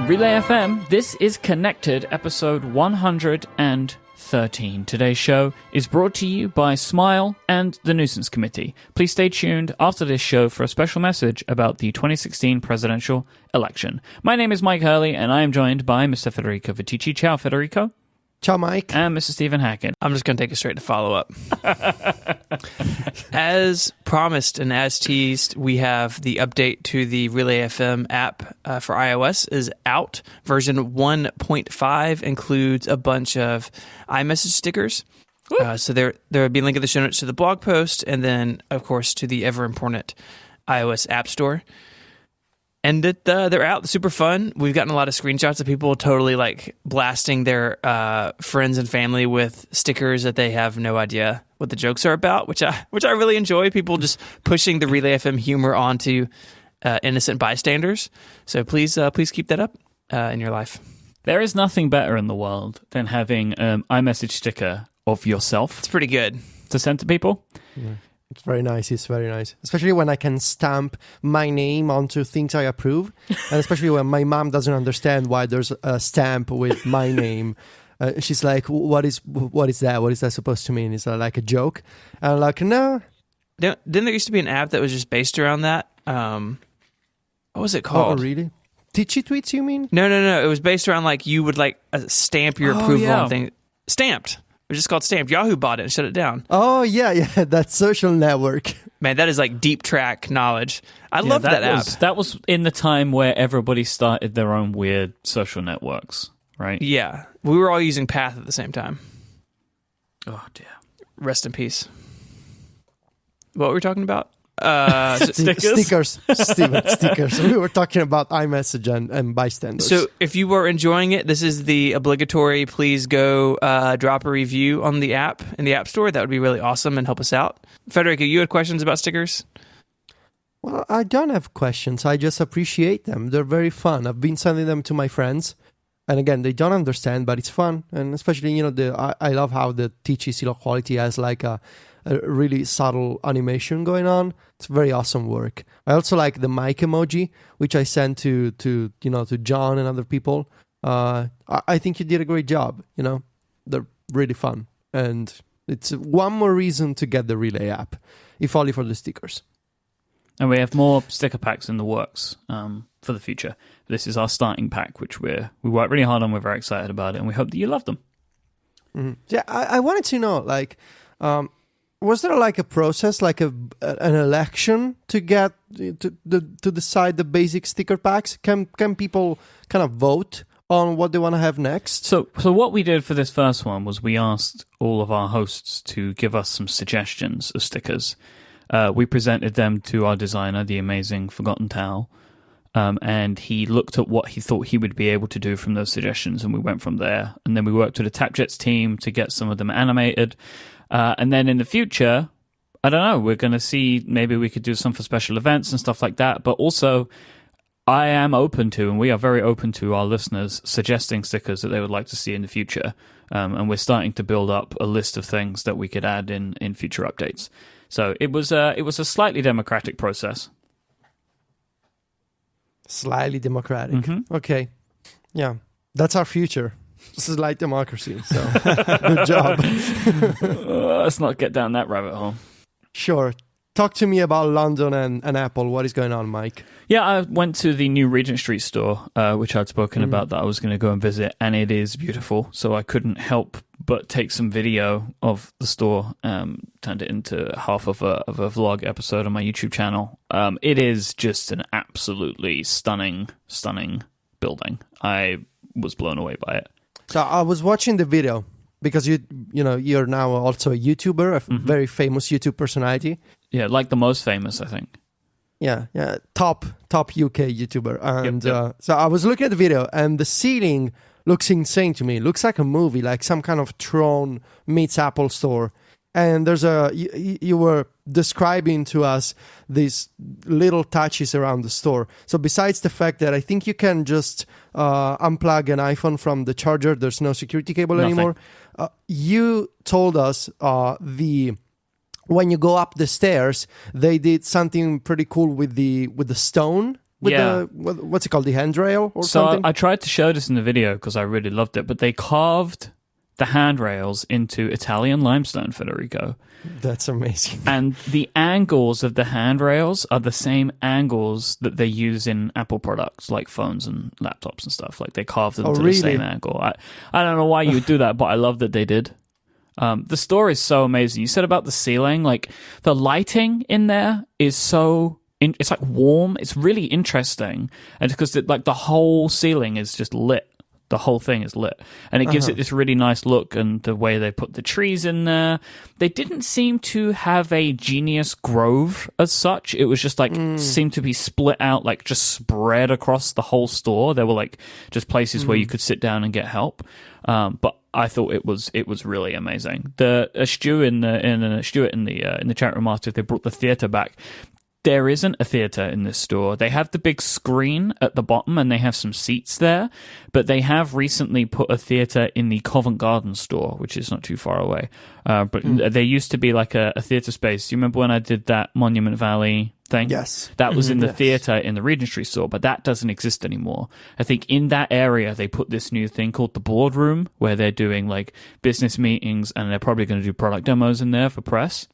From Relay FM, this is Connected, episode 113. Today's show is brought to you by Smile and the Nuisance Committee. Please stay tuned after this show for a special message about the 2016 presidential election. My name is Myke Hurley, and I am joined by Mr. Federico Viticci. Ciao, Federico. Ciao, Myke. And Mr. Stephen Hackett. I'm just going to take it straight to follow up. As promised and as teased, we have the update to the Relay FM app for iOS is out. Version 1.5 includes a bunch of iMessage stickers. So there will be a link in the show notes to the blog post and then, of course, to the ever-important iOS App Store. And they're out. They're super fun. We've gotten a lot of screenshots of people totally like blasting their friends and family with stickers that they have no idea what the jokes are about, which I really enjoy. People just pushing the Relay FM humor onto innocent bystanders. So please keep that up in your life. There is nothing better in the world than having an iMessage sticker of yourself. It's pretty good to send to people. Yeah. It's very nice. It's very nice. Especially when I can stamp my name onto things I approve. And especially when my mom doesn't understand why there's a stamp with my name. She's like, what is that? What is that supposed to mean? Is that like a joke? And I'm like, no. Didn't there used to be an app that was just based around that? What was it called? Oh, really? Teachy tweets, you mean? No. It was based around like you would like stamp your approval on things. Stamped. It was just called Stamped. Yahoo bought it and shut it down. Oh, yeah, that social network. Man, that is like deep track knowledge. I love that app. That was in the time where everybody started their own weird social networks, right? Yeah. We were all using Path at the same time. Oh, dear. Rest in peace. What were we talking about? Stickers, Steven, stickers. We were talking about iMessage and bystanders. So if you were enjoying it, this is the obligatory, please go drop a review on the app in the App Store. That would be really awesome and help us out. Federico, you had questions about stickers? Well, I don't have questions. I just appreciate them. They're very fun. I've been sending them to my friends. And again, they don't understand, but it's fun. And especially, I love how the TCC low quality has like a really subtle animation going on. It's very awesome work. I also like the Myke emoji, which I sent to John and other people. I think you did a great job. They're really fun, and it's one more reason to get the Relay app, if only for the stickers. And we have more sticker packs in the works for the future. This is our starting pack, which we worked really hard on. We're very excited about it, and we hope that you love them. Mm-hmm. Yeah, I wanted to know, like, was there like a process, like an election to get to decide the basic sticker packs? Can people kind of vote on what they want to have next? So what we did for this first one was we asked all of our hosts to give us some suggestions of stickers. We presented them to our designer, the amazing Forgotten Towel, and he looked at what he thought he would be able to do from those suggestions, and we went from there. And then we worked with the TapJets team to get some of them animated. And then in the future, I don't know, we're going to see, maybe we could do some for special events and stuff like that. But also, I am open to, and we are very open to our listeners suggesting stickers that they would like to see in the future. And we're starting to build up a list of things that we could add in future updates. So it was a slightly democratic process. Slightly democratic. Mm-hmm. Okay. Yeah. That's our future. This is like democracy. So good job. Let's not get down that rabbit hole. Sure. Talk to me about London and Apple. What is going on, Myke? Yeah, I went to the new Regent Street store, which I'd spoken about that I was going to go and visit, and it is beautiful. So I couldn't help but take some video of the store, turned it into half of a vlog episode on my YouTube channel. It is just an absolutely stunning building. I was blown away by it. So I was watching the video because you're now also a YouTuber, a very famous YouTube personality. Yeah, like the most famous, I think. Yeah, top UK YouTuber. And yep. So I was looking at the video, and the ceiling looks insane to me. It looks like a movie, like some kind of Tron meets Apple store. And there's you were describing to us these little touches around the store. So besides the fact that I think you can just unplug an iPhone from the charger, there's no security cable anymore. You told us when you go up the stairs, they did something pretty cool with the stone with Yeah. what's it called, the handrail or So something? I tried to show this in the video because I really loved it, but they carved the handrails into Italian limestone, Federico. That's amazing. And the angles of the handrails are the same angles that they use in Apple products like phones and laptops and stuff. Like they carved them to really? the same angle. I don't know why you would do that, but I love that they did. The store is so amazing. You said about the ceiling, like the lighting in there is so... it's like warm. It's really interesting. And because like the whole ceiling is just lit. The whole thing is lit. And it gives it this really nice look, and the way they put the trees in there. They didn't seem to have a genius grove as such. It was just like, seemed to be split out, like just spread across the whole store. There were like just places where you could sit down and get help. But I thought it was really amazing. Stuart in the chat room asked if they brought the theater back. There isn't a theater in this store. They have the big screen at the bottom and they have some seats there, but they have recently put a theater in the Covent Garden store, which is not too far away. But there used to be like a theater space. You remember when I did that Monument Valley thing? Yes. That was in the theater in the Regent Street store, but that doesn't exist anymore. I think in that area, they put this new thing called the boardroom, where they're doing like business meetings, and they're probably going to do product demos in there for press.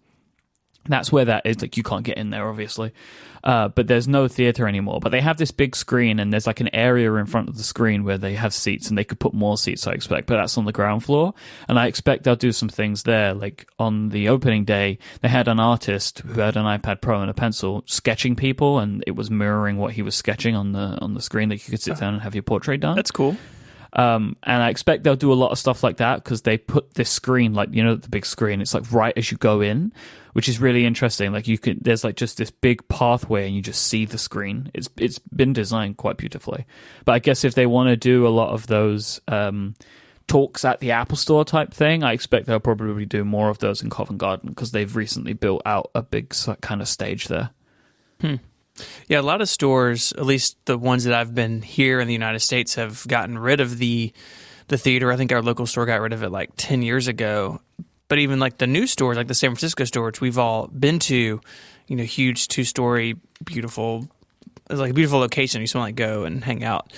That's where that is. Like, you can't get in there, obviously. But there's no theater anymore. But they have this big screen, and there's like an area in front of the screen where they have seats, and they could put more seats, I expect. But that's on the ground floor. And I expect they'll do some things there. Like on the opening day, they had an artist who had an iPad Pro and a pencil sketching people, and it was mirroring what he was sketching on the screen, that you could sit down and have your portrait done. That's cool. And I expect they'll do a lot of stuff like that, because they put this screen, like, you know, the big screen, it's like right as you go in, which is really interesting. Like there's like just this big pathway and you just see the screen. It's been designed quite beautifully. But I guess if they want to do a lot of those talks at the Apple Store type thing, I expect they'll probably do more of those in Covent Garden, because they've recently built out a big kind of stage there. Yeah, a lot of stores, at least the ones that I've been here in the United States, have gotten rid of the theater. I think our local store got rid of it like 10 years ago. But even like the new stores, like the San Francisco store, which we've all been to, you know, huge 2-story, beautiful, it's like a beautiful location. You just want to like go and hang out.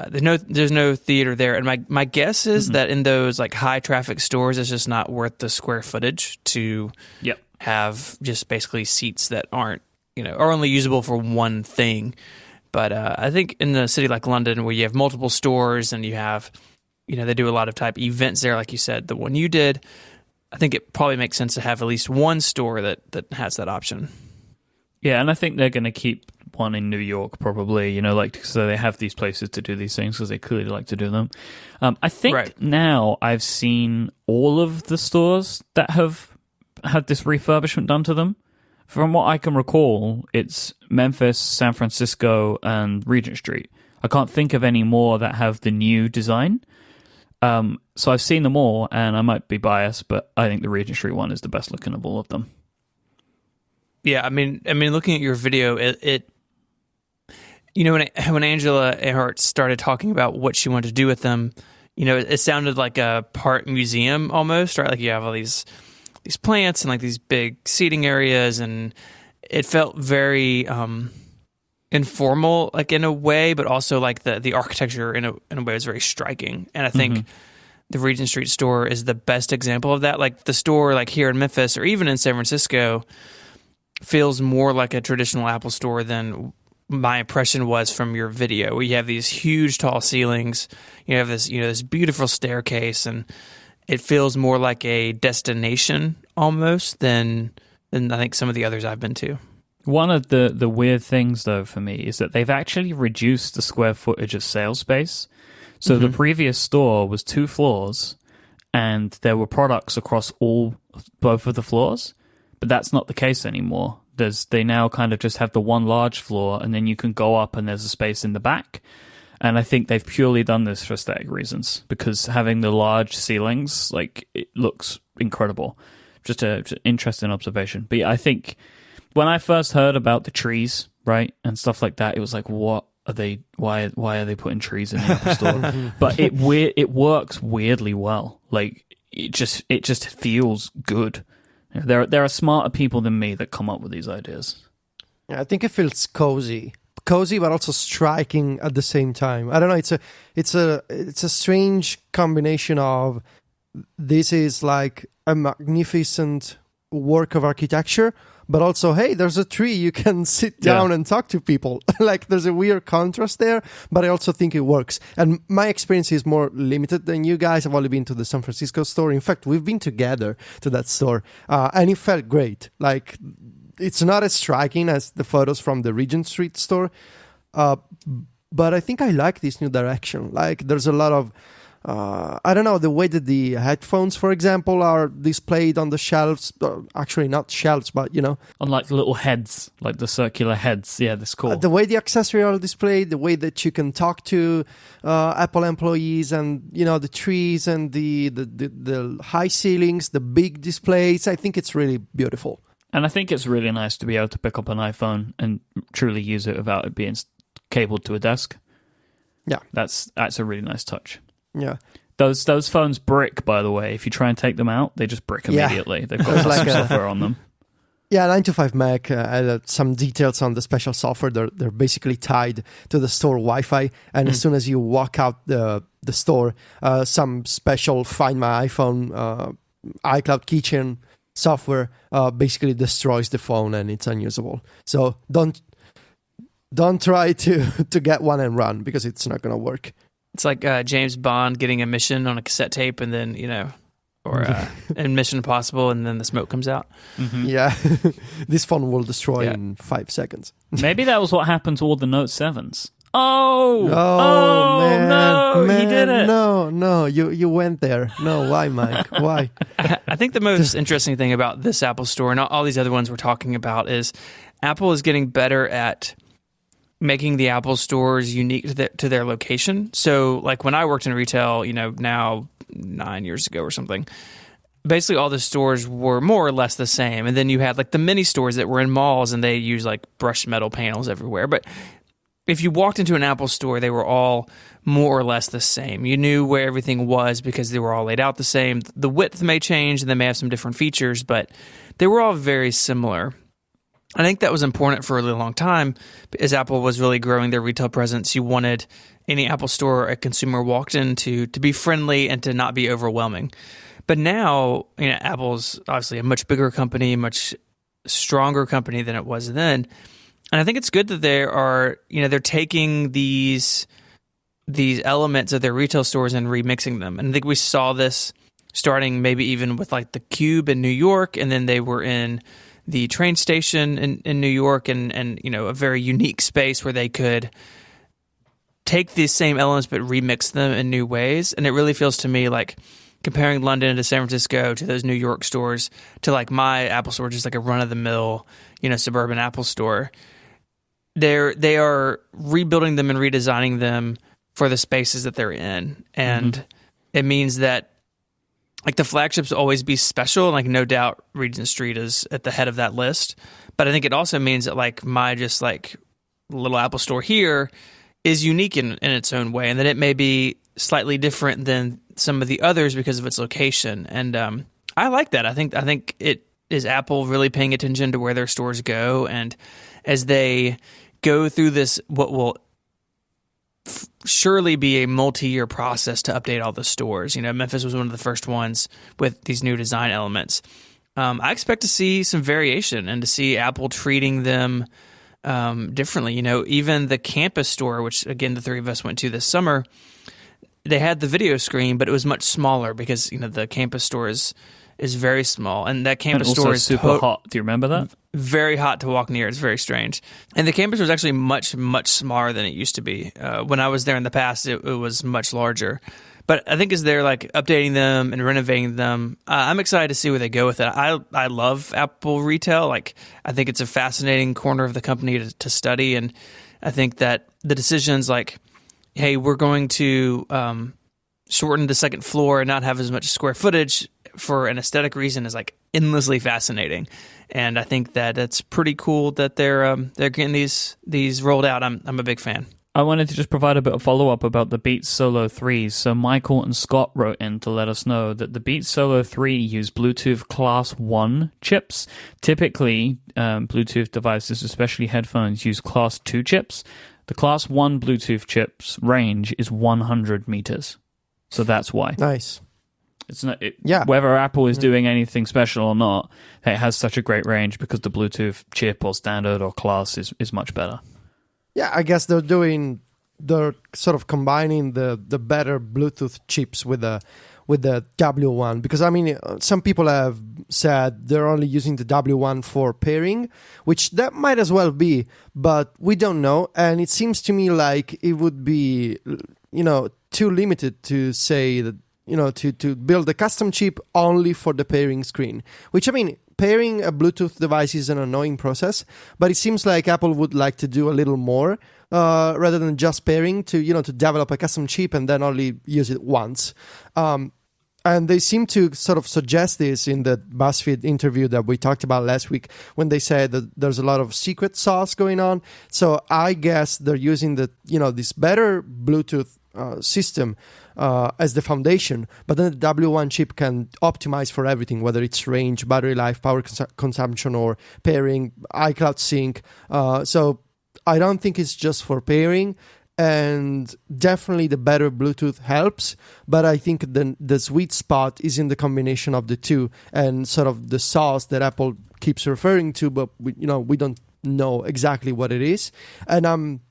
There's no theater there. And my guess is that in those like high traffic stores, it's just not worth the square footage to have just basically seats that aren't, you know, are only usable for one thing. But I think in a city like London, where you have multiple stores and you have, you know, they do a lot of type events there, like you said, the one you did, I think it probably makes sense to have at least one store that has that option. Yeah, and I think they're going to keep one in New York, probably, you know, like, so they have these places to do these things because they clearly like to do them. I think now I've seen all of the stores that have had this refurbishment done to them. From what I can recall, it's Memphis, San Francisco, and Regent Street. I can't think of any more that have the new design. So I've seen them all, and I might be biased, but I think the Regent Street one is the best looking of all of them. Yeah, I mean, looking at your video, it you know, when Angela Earhart started talking about what she wanted to do with them, you know, it sounded like a part museum almost, right? Like you have all these plants and like these big seating areas, and it felt very informal, like in a way, but also like the architecture in a way was very striking. And I think the Regent Street store is the best example of that. Like the store like here in Memphis or even in San Francisco feels more like a traditional Apple store than my impression was from your video, where you have these huge tall ceilings, you have this, you know, this beautiful staircase, and it feels more like a destination almost than I think some of the others I've been to. One of the weird things, though, for me is that they've actually reduced the square footage of sales space. So the previous store was 2 floors, and there were products across both of the floors, but that's not the case anymore. They now kind of just have the one large floor, and then you can go up and there's a space in the back. And I think they've purely done this for aesthetic reasons, because having the large ceilings, like, it looks incredible. Just an interesting observation. But yeah, I think when I first heard about the trees, right, and stuff like that, it was like, what are they? Why are they putting trees in the Apple Store? But it works weirdly well. Like it just feels good. There are smarter people than me that come up with these ideas. Yeah, I think it feels cozy cozy but also striking at the same time. I don't know. It's a strange combination of this is like a magnificent work of architecture, but also, hey, there's a tree, you can sit down and talk to people. Like there's a weird contrast there, but I also think it works. And my experience is more limited than you guys. I've only been to the San Francisco store. In fact, we've been together to that store, and it felt great. Like it's not as striking as the photos from the Regent Street store, but I think I like this new direction. Like there's a lot of I don't know, the way that the headphones, for example, are displayed on the shelves. Actually, not shelves, but, you know. On like little heads, like the circular heads. Yeah, that's cool. The way the accessories are displayed, the way that you can talk to Apple employees, and, you know, the trees and the high ceilings, the big displays. I think it's really beautiful. And I think it's really nice to be able to pick up an iPhone and truly use it without it being cabled to a desk. Yeah. That's a really nice touch. Yeah. Those phones brick, by the way. If you try and take them out, they just brick immediately. Yeah. They've got like software on them. Yeah, 9to5Mac added some details on the special software. They're basically tied to the store Wi-Fi, and as soon as you walk out the store, some special Find My iPhone iCloud keychain software basically destroys the phone and it's unusable. So don't try to get one and run, because it's not going to work. It's like James Bond getting a mission on a cassette tape, and then, you know, or in Mission Impossible, and then the smoke comes out. Mm-hmm. Yeah. This phone will destroy in 5 seconds. Maybe that was what happened to all the Note 7s. Oh, man, no, man, he did it. No, you went there. No, why, Myke? Why? I think the most interesting thing about this Apple Store and all these other ones we're talking about is Apple is getting better at making the Apple stores unique to their location. So, like when I worked in retail, you know, now 9 years ago or something, basically all the stores were more or less the same. And then you had like the mini stores that were in malls, and they use like brushed metal panels everywhere. But if you walked into an Apple store, they were all more or less the same. You knew where everything was because they were all laid out the same. The width may change and they may have some different features, but they were all very similar. I think that was important for a really long time as Apple was really growing their retail presence. You wanted any Apple store a consumer walked into to be friendly and to not be overwhelming. But now, you know, Apple's obviously a much bigger company, much stronger company than it was then. And I think it's good that they're taking these elements of their retail stores and remixing them. And I think we saw this starting maybe even with like the Cube in New York, and then they were in the train station in New York, and you know, a very unique space where they could take these same elements but remix them in new ways. And it really feels to me like comparing London to San Francisco to those New York stores to like my Apple store, just like a run-of-the-mill, you know, suburban Apple store. They are rebuilding them and redesigning them for the spaces that they're in. And it means that like the flagships will always be special, and like no doubt Regent Street is at the head of that list. But I think it also means that like my just like little Apple store here is unique in its own way, and that it may be slightly different than some of the others because of its location. And I like that. I think it is Apple really paying attention to where their stores go, and as they go through this, what will surely be a multi-year process to update all the stores. You know, Memphis was one of the first ones with these new design elements. I expect to see some variation and to see Apple treating them differently. You know, even the campus store, which again the three of us went to this summer, they had the video screen, but it was much smaller because, you know, the campus store is very small, and that campus store is super hot. Do you remember that? Very hot to walk near. It's very strange. And the campus was actually much, much smaller than it used to be. When I was there in the past, it was much larger. But I think as they're like updating them and renovating them, I'm excited to see where they go with it. I love Apple retail. Like, I think it's a fascinating corner of the company to study. And I think that the decisions like, hey, we're going to shorten the second floor and not have as much square footage for an aesthetic reason is like endlessly fascinating. And I think that it's pretty cool that they're getting these rolled out. I'm a big fan. I wanted to just provide a bit of follow-up about the Beats Solo 3s. So Michael and Scott wrote in to let us know that the Beats Solo 3 use Bluetooth Class 1 chips. Typically, Bluetooth devices, especially headphones, use Class 2 chips. The Class 1 Bluetooth chips range is 100 meters. So that's why. Nice. It's not whether Apple is doing anything special or not, it has such a great range because the Bluetooth chip or standard or class is much better. Yeah, I guess they're sort of combining the better Bluetooth chips with the W1, because I mean some people have said they're only using the W1 for pairing, which that might as well be, but we don't know, and it seems to me like it would be too limited to say that to build a custom chip only for the pairing screen, which I mean, pairing a Bluetooth device is an annoying process, but it seems like Apple would like to do a little more rather than just pairing, to develop a custom chip and then only use it once. And they seem to sort of suggest this in the BuzzFeed interview that we talked about last week, when they said that there's a lot of secret sauce going on. So I guess they're using this better Bluetooth system as the foundation, but then the W1 chip can optimize for everything, whether it's range, battery life, power consumption, or pairing, iCloud sync. So I don't think it's just for pairing, and definitely the better Bluetooth helps, but I think the sweet spot is in the combination of the two, and sort of the sauce that Apple keeps referring to, but we don't know exactly what it is. And I'm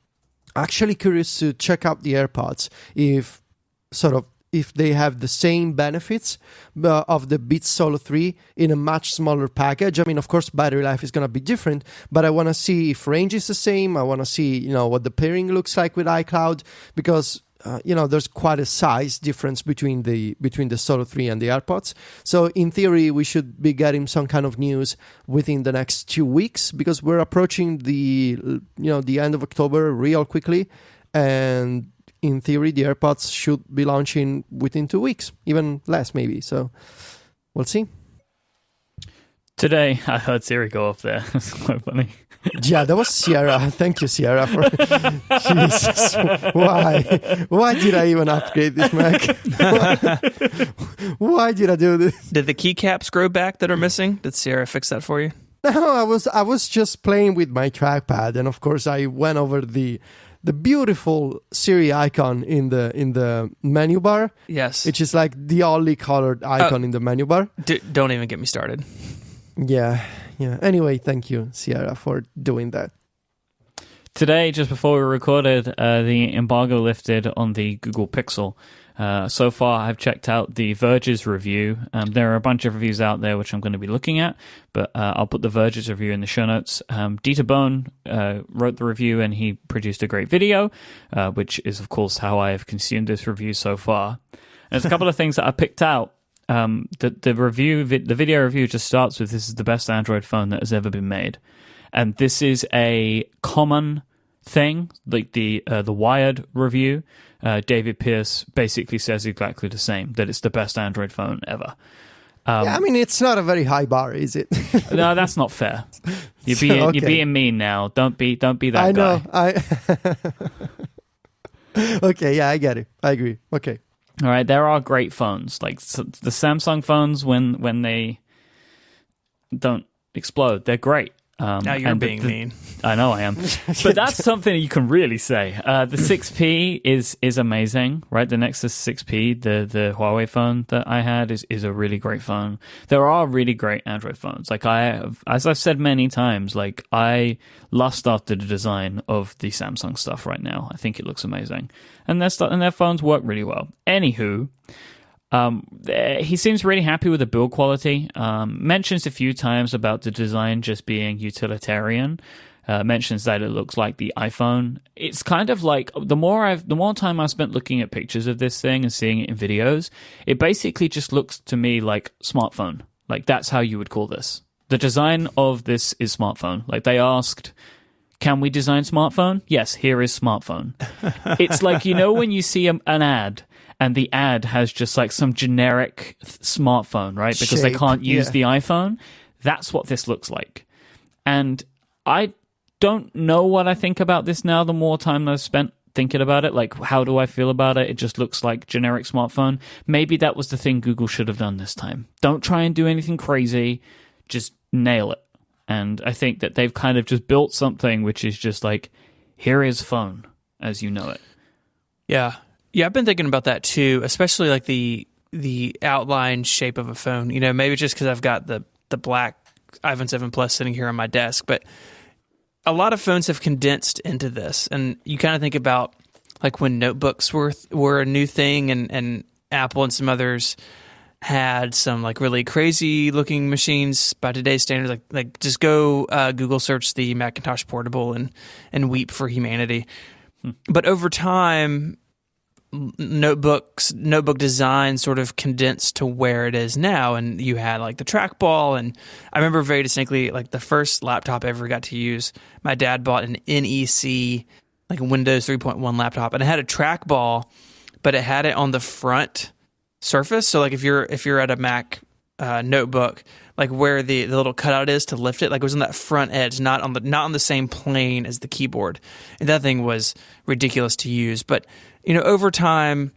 actually curious to check out the AirPods if they have the same benefits of the Beats Solo 3 in a much smaller package. I mean, of course, battery life is going to be different, but I want to see if range is the same. I want to see, what the pairing looks like with iCloud, because there's quite a size difference between the Solo 3 and the AirPods. So in theory, we should be getting some kind of news within the next 2 weeks, because we're approaching the end of October real quickly, and in theory, the AirPods should be launching within 2 weeks, even less maybe. So we'll see. Today, I heard Siri go off there. It's quite funny. Yeah, that was Sierra. Thank you, Sierra. Jesus, why did I even upgrade this Mac? Why did I do this? Did the keycaps grow back that are missing? Did Sierra fix that for you? No, I was just playing with my trackpad, and of course I went over the beautiful Siri icon in the menu bar. Yes. Which is like the only colored icon in the menu bar. Don't even get me started. Yeah. Anyway, thank you, Sierra, for doing that. Today, just before we recorded, the embargo lifted on the Google Pixel. So far, I've checked out The Verge's review. There are a bunch of reviews out there which I'm going to be looking at, but I'll put The Verge's review in the show notes. Dieter Bohn wrote the review, and he produced a great video, which is, of course, how I have consumed this review so far. And there's a couple of things that I picked out. The video review just starts with, "This is the best Android phone that has ever been made." And this is a common thing, like the Wired review. David Pierce basically says exactly the same, that it's the best Android phone ever. I mean, it's not a very high bar, is it? No, that's not fair. You're being mean now. Don't be that guy. I know. Okay, yeah, I get it. I agree. Okay. All right, there are great phones, like the Samsung phones when they don't explode, they're great. Now you're being mean. I know I am. But that's something you can really say. The 6P is amazing, right? The Nexus 6P, the Huawei phone that I had is a really great phone. There are really great Android phones. Like as I've said many times, like I lust after the design of the Samsung stuff right now. I think it looks amazing. And their phones work really well. Anywho, he seems really happy with the build quality. Mentions a few times about the design just being utilitarian. Mentions that it looks like the iPhone. It's kind of like the more time I've spent looking at pictures of this thing and seeing it in videos, it basically just looks to me like smartphone. Like that's how you would call this. The design of this is smartphone. Like they asked, can we design smartphone? Yes, here is smartphone. It's like, when you see an ad, and the ad has just like some generic smartphone, right? Because they can't use the iPhone. That's what this looks like. And I don't know what I think about this now, the more time I've spent thinking about it. Like, how do I feel about it? It just looks like generic smartphone. Maybe that was the thing Google should have done this time. Don't try and do anything crazy. Just nail it. And I think that they've kind of just built something which is just like, here is phone as you know it. Yeah. Yeah, I've been thinking about that too, especially like the outline shape of a phone. You know, maybe just because I've got the black iPhone 7 Plus sitting here on my desk, but a lot of phones have condensed into this. And you kind of think about like when notebooks were a new thing, and Apple and some others had some like really crazy looking machines by today's standards. Like just go Google search the Macintosh Portable and weep for humanity. But over time, notebook design sort of condensed to where it is now, and you had like the trackball. And I remember very distinctly, like the first laptop I ever got to use, my dad bought an NEC, like a Windows 3.1 laptop, and it had a trackball, but it had it on the front surface. So like if you're at a Mac notebook, like where the little cutout is to lift it, like it was on that front edge, not on the same plane as the keyboard. And that thing was ridiculous to use. But you know, over time,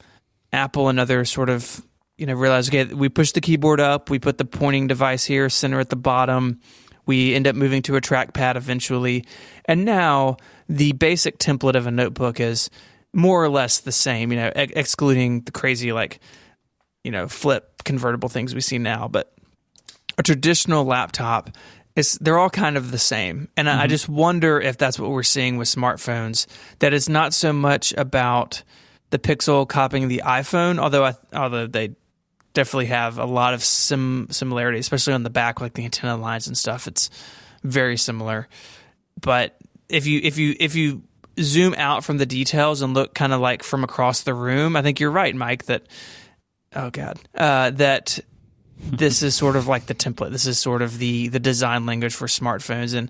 Apple and others sort of, you know, realized, okay, we push the keyboard up, we put the pointing device here, center at the bottom, we end up moving to a trackpad eventually, and now the basic template of a notebook is more or less the same, you know, excluding the crazy, like, you know, flip convertible things we see now. But a traditional laptop, they're all kind of the same. And I just wonder if that's what we're seeing with smartphones, that it's not so much about the Pixel copying the iPhone, although they definitely have a lot of similarity, especially on the back, like the antenna lines and stuff. It's very similar. But if you zoom out from the details and look kind of like from across the room, I think you're right, Myke, that that this is sort of like the template. This is sort of the design language for smartphones,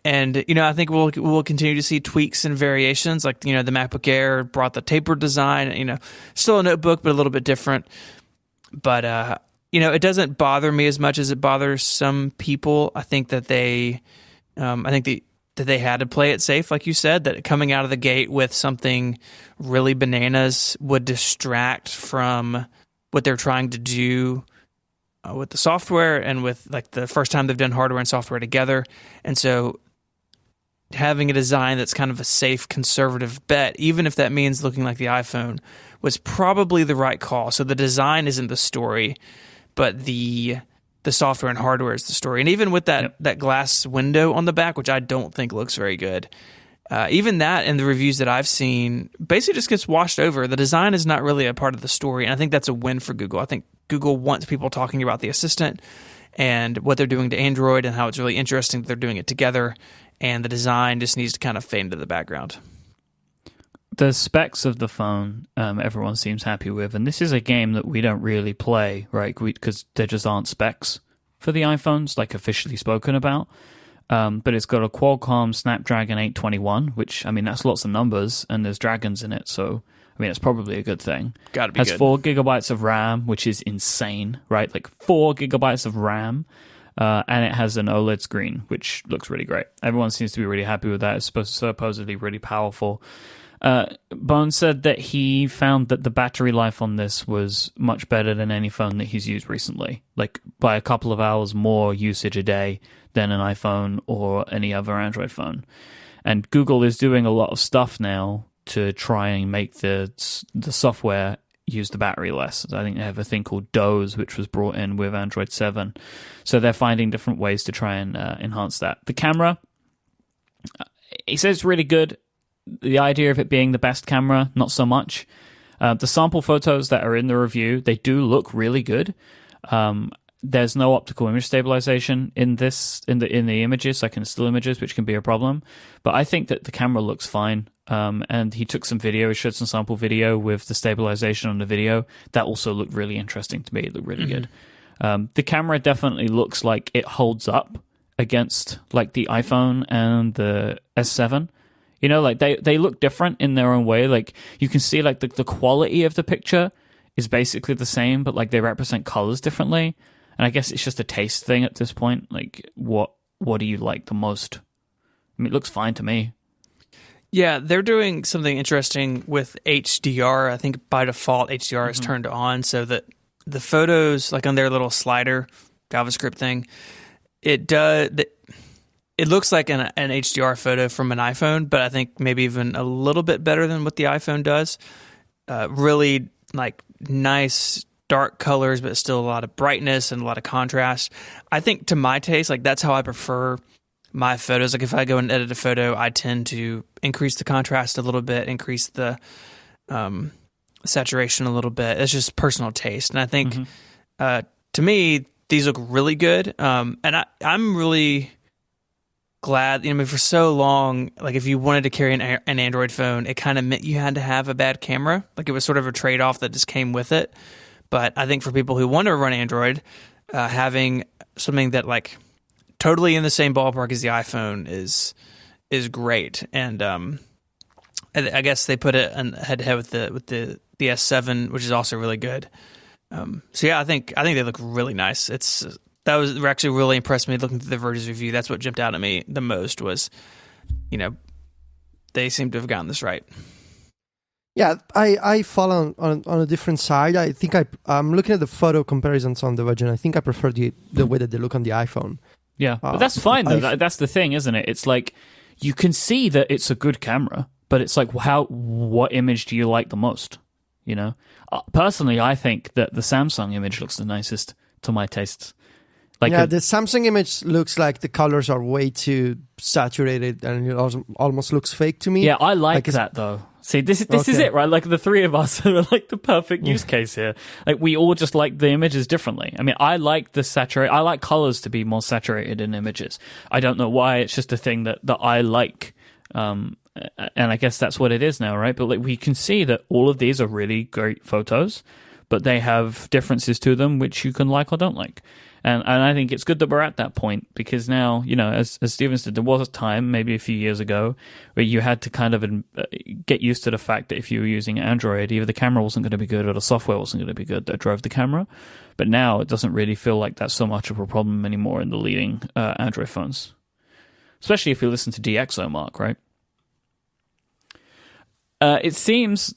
and you know, I think we'll continue to see tweaks and variations. Like, you know, the MacBook Air brought the tapered design. You know, still a notebook, but a little bit different. But you know, it doesn't bother me as much as it bothers some people. I think that they had to play it safe, like you said. That coming out of the gate with something really bananas would distract from what they're trying to do with the software, and with like the first time they've done hardware and software together. And so having a design that's kind of a safe, conservative bet, even if that means looking like the iPhone, was probably the right call. So the design isn't the story, but the software and hardware is the story. And even with that glass window on the back, which I don't think looks very good, even that in the reviews that I've seen basically just gets washed over. The design is not really a part of the story, and I think that's a win for Google. I think Google wants people talking about the Assistant and what they're doing to Android and how it's really interesting that they're doing it together, and the design just needs to kind of fade into the background. The specs of the phone, everyone seems happy with, and this is a game that we don't really play, right? Because there just aren't specs for the iPhones, like officially spoken about. But it's got a Qualcomm Snapdragon 821, which, I mean, that's lots of numbers, and there's dragons in it, so, I mean, it's probably a good thing. Gotta be good. Has good. 4 gigabytes of RAM, which is insane, right? Like 4 gigabytes of RAM, and it has an OLED screen, which looks really great. Everyone seems to be really happy with that. It's supposedly really powerful. Bones said that he found that the battery life on this was much better than any phone that he's used recently, like by a couple of hours more usage a day than an iPhone or any other Android phone. And Google is doing a lot of stuff now to try and make the software use the battery less. I think they have a thing called Doze, which was brought in with Android 7. So they're finding different ways to try and enhance that. The camera, he says it's really good. The idea of it being the best camera, not so much. The sample photos that are in the review, they do look really good. There's no optical image stabilization in the images, like in still images, which can be a problem. But I think that the camera looks fine. And he took some video, he showed some sample video with the stabilization on the video. That also looked really interesting to me. It looked really good. The camera definitely looks like it holds up against like the iPhone and the S7. You know, like they look different in their own way. Like you can see like the quality of the picture is basically the same, but like they represent colors differently. And I guess it's just a taste thing at this point. Like what do you like the most? I mean, it looks fine to me. Yeah, they're doing something interesting with HDR. I think by default HDR is turned on so that the photos, like on their little slider JavaScript thing, it looks like an HDR photo from an iPhone, but I think maybe even a little bit better than what the iPhone does. Really like nice dark colors, but still a lot of brightness and a lot of contrast. I think to my taste, like that's how I prefer my photos. Like if I go and edit a photo, I tend to increase the contrast a little bit, increase the saturation a little bit. It's just personal taste. And I think to me, these look really good. And I'm really glad, I mean, for so long, like if you wanted to carry an Android phone, it kind of meant you had to have a bad camera. Like it was sort of a trade-off that just came with it. But I think for people who want to run Android, having something that like totally in the same ballpark as the iPhone is great. And I guess they put it head to head with the S7, which is also really good. So yeah, I think they look really nice. That was actually really impressed me looking through the Verge's review. That's what jumped out at me the most was, they seem to have gotten this right. Yeah, I fall on a different side. I think I'm looking at the photo comparisons on the Verge, and I think I prefer the way that they look on the iPhone. Yeah, but that's fine though. That's the thing, isn't it? It's like you can see that it's a good camera, but it's like what image do you like the most? Personally, I think that the Samsung image looks the nicest to my tastes. The Samsung image looks like the colors are way too saturated, and it almost looks fake to me. Yeah, I like that though. See, this is it, right? Like the three of us are like the perfect use case here. Like we all just like the images differently. I mean, I like I like colors to be more saturated in images. I don't know why. It's just a thing that I like. And I guess that's what it is now, right? But like we can see that all of these are really great photos, but they have differences to them which you can like or don't like. And I think it's good that we're at that point because now, as Steven said, there was a time, maybe a few years ago, where you had to kind of get used to the fact that if you were using Android, either the camera wasn't going to be good or the software wasn't going to be good that drove the camera. But now it doesn't really feel like that's so much of a problem anymore in the leading Android phones. Especially if you listen to DxO, Mark, right? It seems,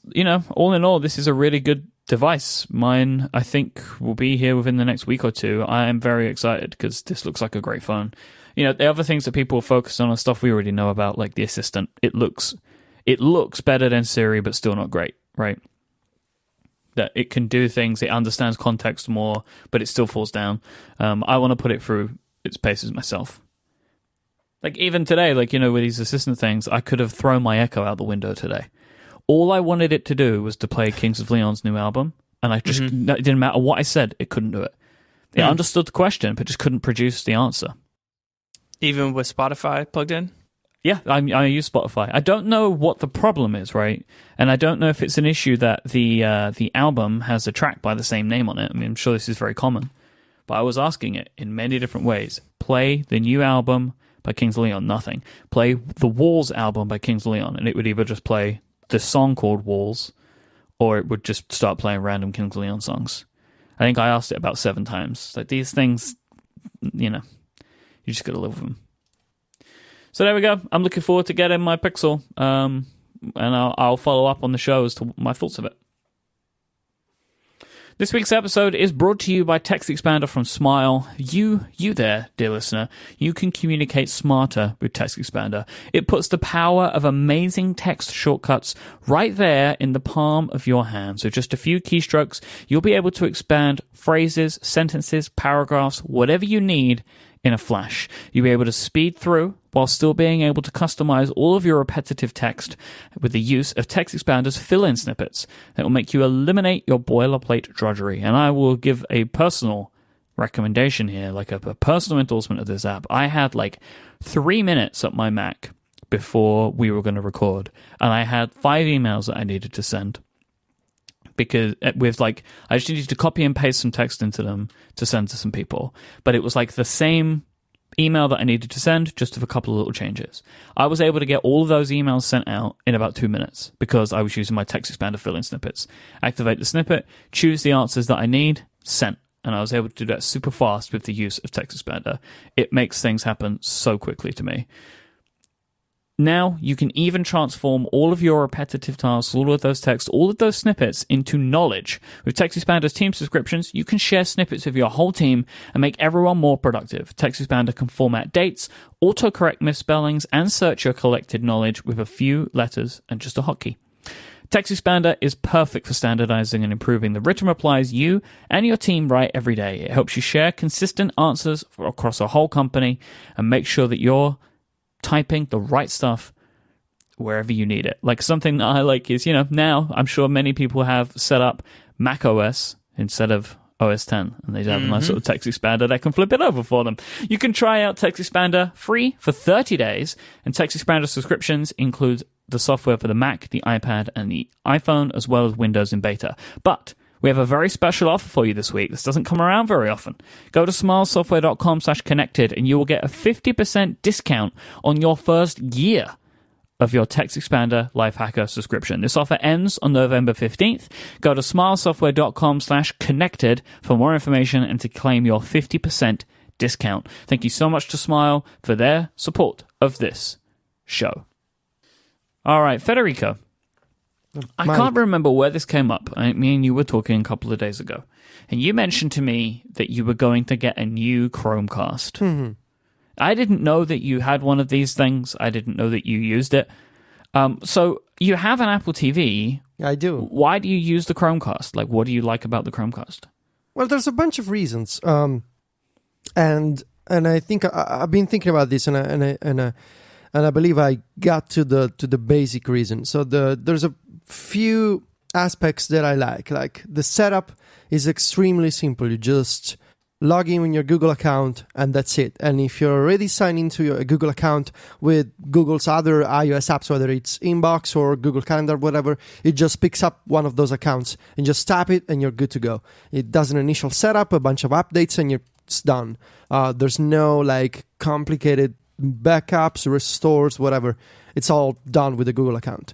all in all, this is a really good device. Mine, I think, will be here within the next week or two. I am very excited because this looks like a great phone. The other things that people focus on are stuff we already know about, like the Assistant. It looks better than Siri, but still not great, right? That it can do things, it understands context more, but it still falls down. I want to put it through its paces myself. Like even today, with these Assistant things, I could have thrown my Echo out the window today. All I wanted it to do was to play Kings of Leon's new album, and it didn't matter what I said, it couldn't do it. It understood the question, but just couldn't produce the answer. Even with Spotify plugged in? Yeah, I use Spotify. I don't know what the problem is, right? And I don't know if it's an issue that the album has a track by the same name on it. I mean, I'm sure this is very common. But I was asking it in many different ways. Play the new album by Kings of Leon, nothing. Play the Walls album by Kings of Leon, and it would either just play the song called Walls, or it would just start playing random Kings of Leon songs. I think I asked it about 7 times. Like these things, you just gotta live with them. So there we go. I'm looking forward to getting my Pixel, and I'll follow up on the show as to my thoughts of it. This week's episode is brought to you by Text Expander from Smile. You there, dear listener, you can communicate smarter with Text Expander. It puts the power of amazing text shortcuts right there in the palm of your hand. So just a few keystrokes, you'll be able to expand phrases, sentences, paragraphs, whatever you need in a flash. You'll be able to speed through while still being able to customize all of your repetitive text with the use of Text Expander's fill-in snippets that will make you eliminate your boilerplate drudgery. And I will give a personal recommendation here, like a personal endorsement of this app. I had like 3 minutes at my Mac before we were going to record, and I had 5 emails that I needed to send. Because I just needed to copy and paste some text into them to send to some people. But it was like the same email that I needed to send, just with a couple of little changes. I was able to get all of those emails sent out in about 2 minutes because I was using my Text Expander fill-in snippets. Activate the snippet, choose the answers that I need, sent. And I was able to do that super fast with the use of Text Expander. It makes things happen so quickly to me. Now you can even transform all of your repetitive tasks, all of those texts, all of those snippets into knowledge. With TextExpander's team subscriptions, you can share snippets of your whole team and make everyone more productive. TextExpander can format dates, autocorrect misspellings, and search your collected knowledge with a few letters and just a hotkey. TextExpander is perfect for standardizing and improving the written replies you and your team write every day. It helps you share consistent answers across a whole company and make sure that you're typing the right stuff wherever you need it. Like, something that I like is, now I'm sure many people have set up Mac OS instead of OS 10, and they have a nice little text expander that can flip it over for them. You can try out Text Expander free for 30 days, and Text Expander subscriptions include the software for the Mac, the iPad, and the iPhone, as well as Windows in beta. But we have a very special offer for you this week. This doesn't come around very often. Go to smilesoftware.com/connected and you will get a 50% discount on your first year of your Text Expander Lifehacker subscription. This offer ends on November 15th. Go to smilesoftware.com/connected for more information and to claim your 50% discount. Thank you so much to Smile for their support of this show. All right, Federico. I can't remember where this came up. Me and you were talking a couple of days ago, and you mentioned to me that you were going to get a new Chromecast. Mm-hmm. I didn't know that you had one of these things. I didn't know that you used it. So you have an Apple TV. I do. Why do you use the Chromecast? Like, what do you like about the Chromecast? Well, there's a bunch of reasons, and I think I've been thinking about this, and I believe I got to the basic reason. So there's a few aspects that I like. Like, the setup is extremely simple. You just log in your Google account and that's it. And if you're already signed into your Google account with Google's other iOS apps, whether it's Inbox or Google Calendar, whatever, it just picks up one of those accounts and just tap it and you're good to go. It does an initial setup, a bunch of updates, and it's done. There's no complicated backups, restores, whatever. It's all done with the Google account.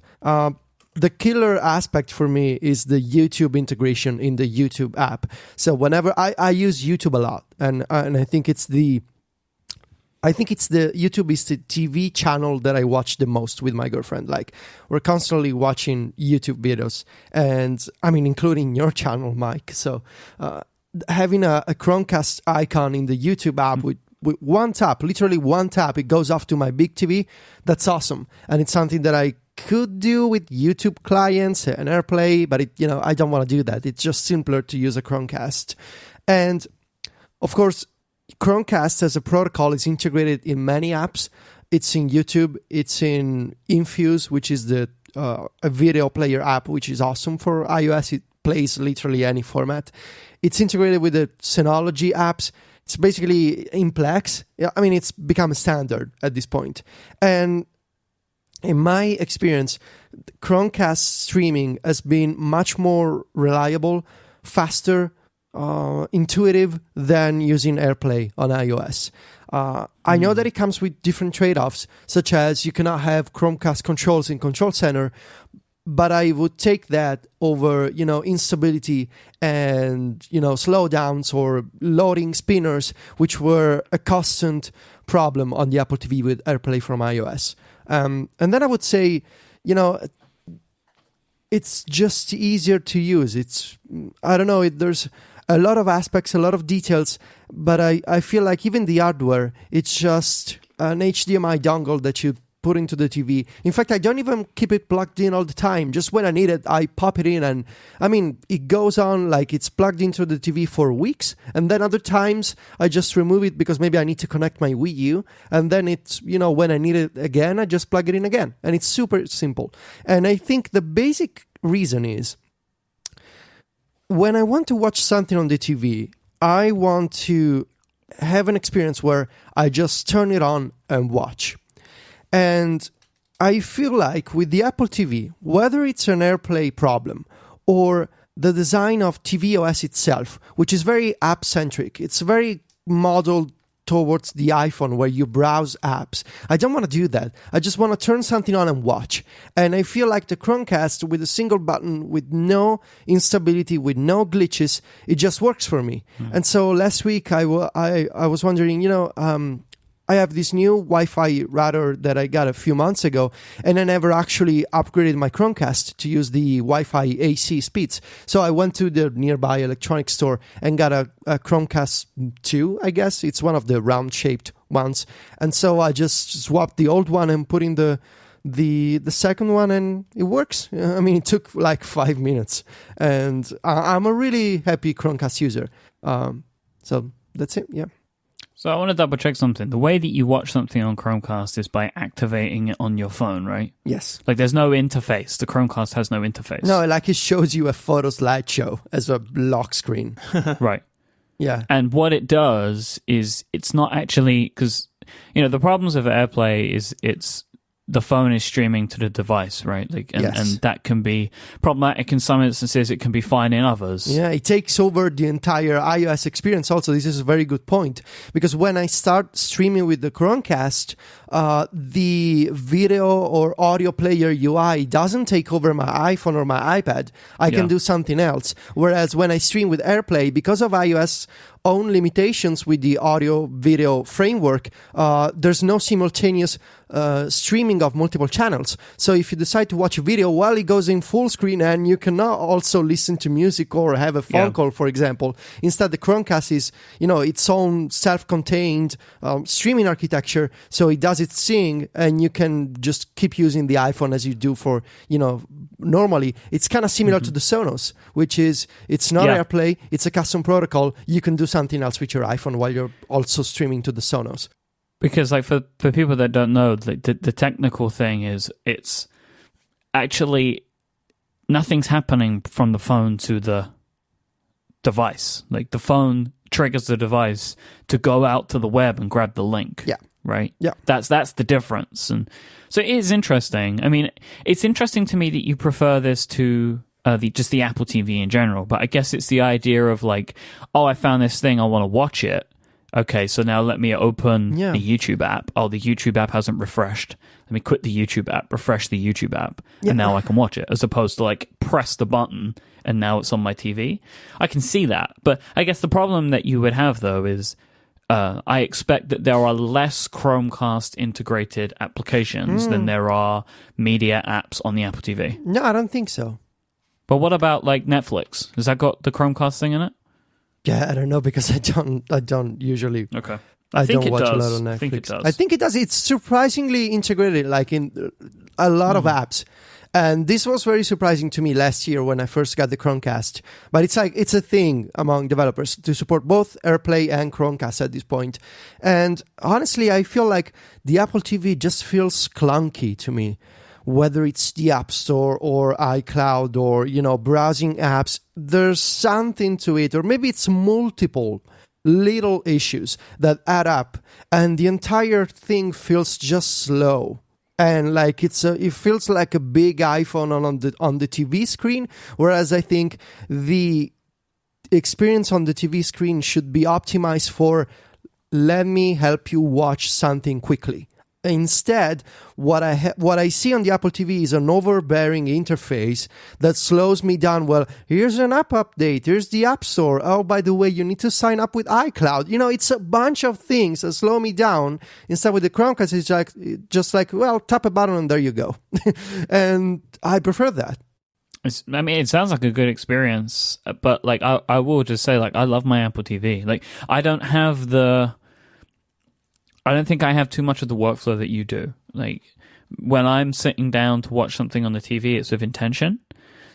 The killer aspect for me is the YouTube integration in the YouTube app. So whenever I use YouTube a lot, and I think it's the YouTube is the TV channel that I watch the most with my girlfriend. Like, we're constantly watching YouTube videos, and I mean, including your channel, Myke. So having a Chromecast icon in the YouTube app with one tap, literally one tap, it goes off to my big TV. That's awesome. And it's something that I could do with YouTube clients and AirPlay, but I don't want to do that. It's just simpler to use a Chromecast. And of course, Chromecast as a protocol is integrated in many apps. It's in YouTube, it's in Infuse, which is a video player app, which is awesome for iOS. It plays literally any format. It's integrated with the Synology apps. It's basically in Plex. I mean, it's become a standard at this point. And in my experience, Chromecast streaming has been much more reliable, faster, intuitive than using AirPlay on iOS. I know that it comes with different trade-offs, such as you cannot have Chromecast controls in Control Center, but I would take that over, instability and, slowdowns or loading spinners, which were a constant problem on the Apple TV with AirPlay from iOS. And then I would say, it's just easier to use. There's a lot of aspects, a lot of details, but I feel like even the hardware, it's just an HDMI dongle that you put into the TV. In fact, I don't even keep it plugged in all the time. Just when I need it, I pop it in, and it goes on like it's plugged into the TV for weeks, and then other times I just remove it because maybe I need to connect my Wii U, and then it's, when I need it again, I just plug it in again, and it's super simple. And I think the basic reason is, when I want to watch something on the TV, I want to have an experience where I just turn it on and watch. And I feel like with the Apple TV, whether it's an AirPlay problem or the design of tvOS itself, which is very app-centric, it's very modeled towards the iPhone where you browse apps. I don't want to do that. I just want to turn something on and watch. And I feel like the Chromecast with a single button, with no instability, with no glitches, it just works for me. And so last week I was wondering, I have this new Wi-Fi router that I got a few months ago, and I never actually upgraded my Chromecast to use the Wi-Fi AC speeds. So I went to the nearby electronics store and got a Chromecast 2, I guess. It's one of the round-shaped ones. And so I just swapped the old one and put in the second one, and it works. I mean, it took like 5 minutes, and I'm a really happy Chromecast user. So that's it. Yeah. So I want to double check something. The way that you watch something on Chromecast is by activating it on your phone, right? Yes. Like there's no interface. The Chromecast has no interface. No, like it shows you a photo slideshow as a lock screen. Right. Yeah. And what it does is it's not actually, because, the problems of AirPlay is the phone is streaming to the device, right? Like, and, Yes. and that can be problematic in some instances. It can be fine in others. Yeah, it takes over the entire iOS experience. Also, this is a very good point, because when I start streaming with the Chromecast, the video or audio player UI doesn't take over my iPhone or my iPad. I can do something else. Whereas when I stream with AirPlay, because of iOS own limitations with the audio video framework, there's no simultaneous streaming of multiple channels. So if you decide to watch a video while it goes in full screen, and you cannot also listen to music or have a phone call, for example, instead the Chromecast is its own self-contained streaming architecture, so it does its thing, and you can just keep using the iPhone as you do for normally. It's kind of similar to the Sonos, which is it's not AirPlay, it's a custom protocol. You can do something else with your iPhone while you're also streaming to the Sonos. Because like for people that don't know, the technical thing is it's actually nothing's happening from the phone to the device. Like the phone triggers the device to go out to the web and grab the link. Yeah. Right? Yeah. That's the difference. And so it is interesting. I mean, it's interesting to me that you prefer this to the Apple TV in general, but I guess it's the idea of like, oh, I found this thing, I want to watch it. Okay, so now let me open the YouTube app. Oh, the YouTube app hasn't refreshed. Let me quit the YouTube app, refresh the YouTube app, and now I can watch it, as opposed to like press the button and now it's on my TV. I can see that. But I guess the problem that you would have, though, is I expect that there are less Chromecast integrated applications than there are media apps on the Apple TV. No, I don't think so. But what about like Netflix? Has that got the Chromecast thing in it? Yeah, I don't know, because I don't usually. Okay. I think don't watch it a does. lot of Netflix. I think it does. I think it does. It's surprisingly integrated, like in a lot of apps. And this was very surprising to me last year when I first got the Chromecast. But it's a thing among developers to support both AirPlay and Chromecast at this point. And honestly, I feel like the Apple TV just feels clunky to me. Whether it's the App Store or iCloud or, browsing apps, there's something to it. Or maybe it's multiple little issues that add up, and the entire thing feels just slow. And like it feels like a big iPhone on the TV screen, whereas I think the experience on the TV screen should be optimized for let me help you watch something quickly. Instead, what I see on the Apple TV is an overbearing interface that slows me down. Well, here's an app update. Here's the App Store. Oh, by the way, you need to sign up with iCloud. It's a bunch of things that slow me down. Instead, with the Chromecast, it's just like, well, tap a button and there you go. And I prefer that. It sounds like a good experience, but like I will just say, like, I love my Apple TV. Like, I don't think I have too much of the workflow that you do. Like, when I'm sitting down to watch something on the TV, it's with intention.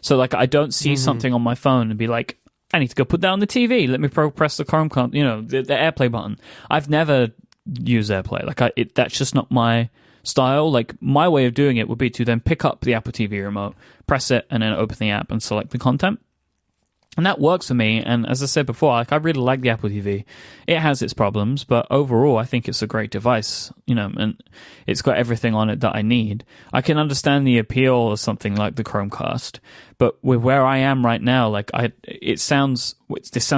So, like, I don't see something on my phone and be like, I need to go put that on the TV. Let me press the Chromecast, the AirPlay button. I've never used AirPlay. Like, that's just not my style. Like, my way of doing it would be to then pick up the Apple TV remote, press it, and then open the app and select the content. And that works for me. And as I said before, like, I really like the Apple TV. It has its problems, but overall, I think it's a great device, and it's got everything on it that I need. I can understand the appeal of something like the Chromecast, but with where I am right now, like, this sounds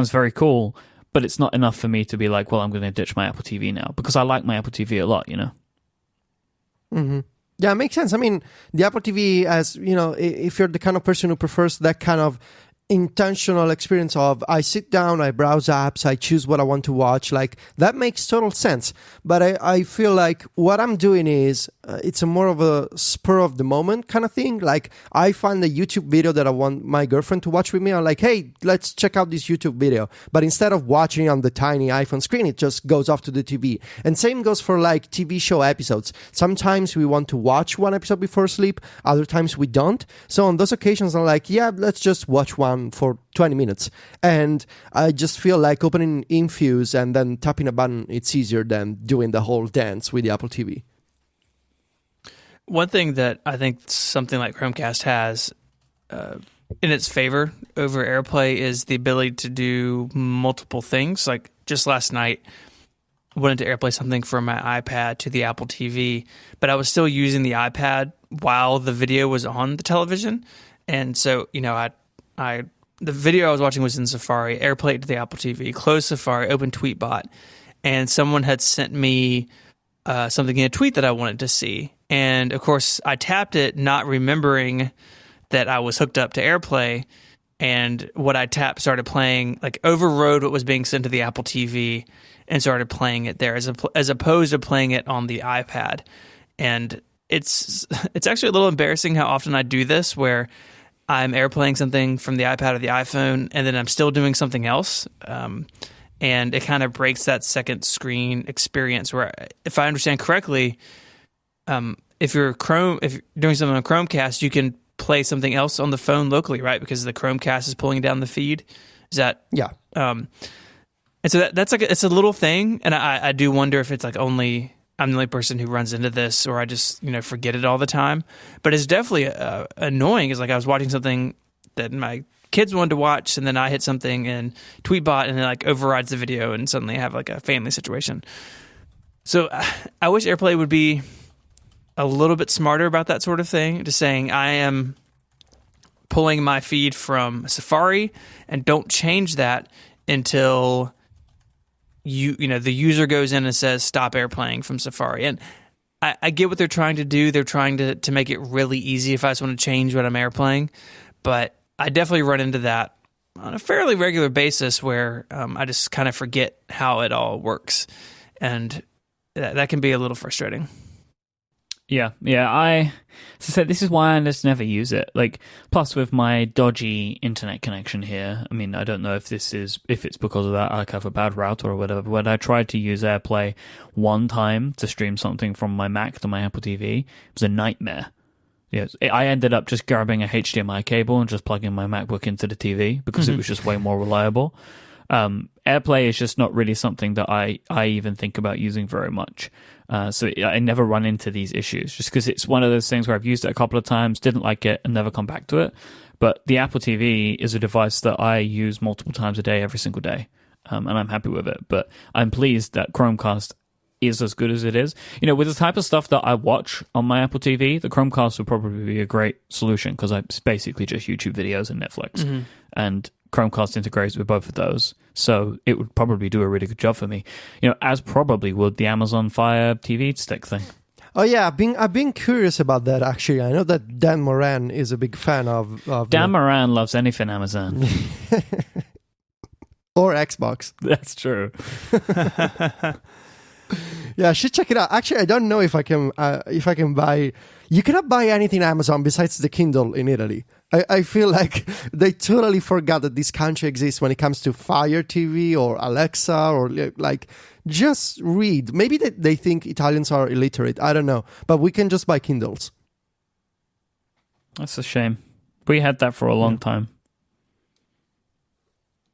very cool, but it's not enough for me to be like, well, I'm going to ditch my Apple TV now, because I like my Apple TV a lot, Mm-hmm. Yeah, it makes sense. I mean, the Apple TV, as if you're the kind of person who prefers that kind of intentional experience of I sit down, I browse apps, I choose what I want to watch. Like that makes total sense. But I feel like what I'm doing is it's a more of a spur of the moment kind of thing. Like I find a YouTube video that I want my girlfriend to watch with me. I'm like, hey, let's check out this YouTube video. But instead of watching on the tiny iPhone screen, it just goes off to the TV. And same goes for like TV show episodes. Sometimes we want to watch one episode before sleep. Other times we don't. So on those occasions, I'm like, yeah, let's just watch one for 20 minutes. And I just feel like opening Infuse and then tapping a button, it's easier than doing the whole dance with the Apple TV. One thing that I think something like Chromecast has in its favor over AirPlay is the ability to do multiple things. Like just last night, I wanted to AirPlay something from my iPad to the Apple TV, but I was still using the iPad while the video was on the television. And so, the video I was watching was in Safari, AirPlay it to the Apple TV, closed Safari, opened Tweetbot, and someone had sent me something in a tweet that I wanted to see. And of course, I tapped it, not remembering that I was hooked up to AirPlay, and what I tapped started playing, like overrode what was being sent to the Apple TV and started playing it there as opposed to playing it on the iPad. And it's actually a little embarrassing how often I do this, where I'm AirPlaying something from the iPad or the iPhone, and then I'm still doing something else. And it kind of breaks that second screen experience where, if I understand correctly, if you're doing something on Chromecast, you can play something else on the phone locally, right? Because the Chromecast is pulling down the feed. Is that? Yeah. And so that's like, it's a little thing. And I do wonder if it's like I'm the only person who runs into this, or I just, forget it all the time. But it's definitely annoying. It's like I was watching something that my kids wanted to watch, and then I hit something in Tweetbot, and it like overrides the video, and suddenly I have like a family situation. So I wish AirPlay would be a little bit smarter about that sort of thing, just saying I am pulling my feed from Safari, and don't change that until the user goes in and says stop AirPlaying from Safari. And I get what they're trying to do. They're trying to make it really easy if I just want to change what I'm AirPlaying. But I definitely run into that on a fairly regular basis where I just kind of forget how it all works. And that can be a little frustrating. Yeah. As I said, this is why I just never use it. Like, plus with my dodgy internet connection here, I mean, I don't know if it's because of that, I have a bad router or whatever. When I tried to use AirPlay one time to stream something from my Mac to my Apple TV, it was a nightmare. Yes, I ended up just grabbing a HDMI cable and just plugging my MacBook into the TV because it was just way more reliable. AirPlay is just not really something that I even think about using very much. So I never run into these issues just because it's one of those things where I've used it a couple of times, didn't like it, and never come back to it. But the Apple TV is a device that I use multiple times a day, every single day, and I'm happy with it. But I'm pleased that Chromecast is as good as it is. With the type of stuff that I watch on my Apple TV, the Chromecast would probably be a great solution because it's basically just YouTube videos and Netflix. Mm-hmm. And Chromecast integrates with both of those. So it would probably do a really good job for me. As probably would the Amazon Fire TV stick thing. Oh yeah, I've been curious about that actually. I know that Dan Moran is a big fan of Dan Moran loves anything Amazon. Or Xbox. That's true. Yeah, I should check it out. Actually, I don't know if I can buy. You cannot buy anything Amazon besides the Kindle in Italy. I feel like they totally forgot that this country exists when it comes to Fire TV or Alexa or like just read. Maybe they think Italians are illiterate. I don't know, but we can just buy Kindles. That's a shame. We had that for a long time.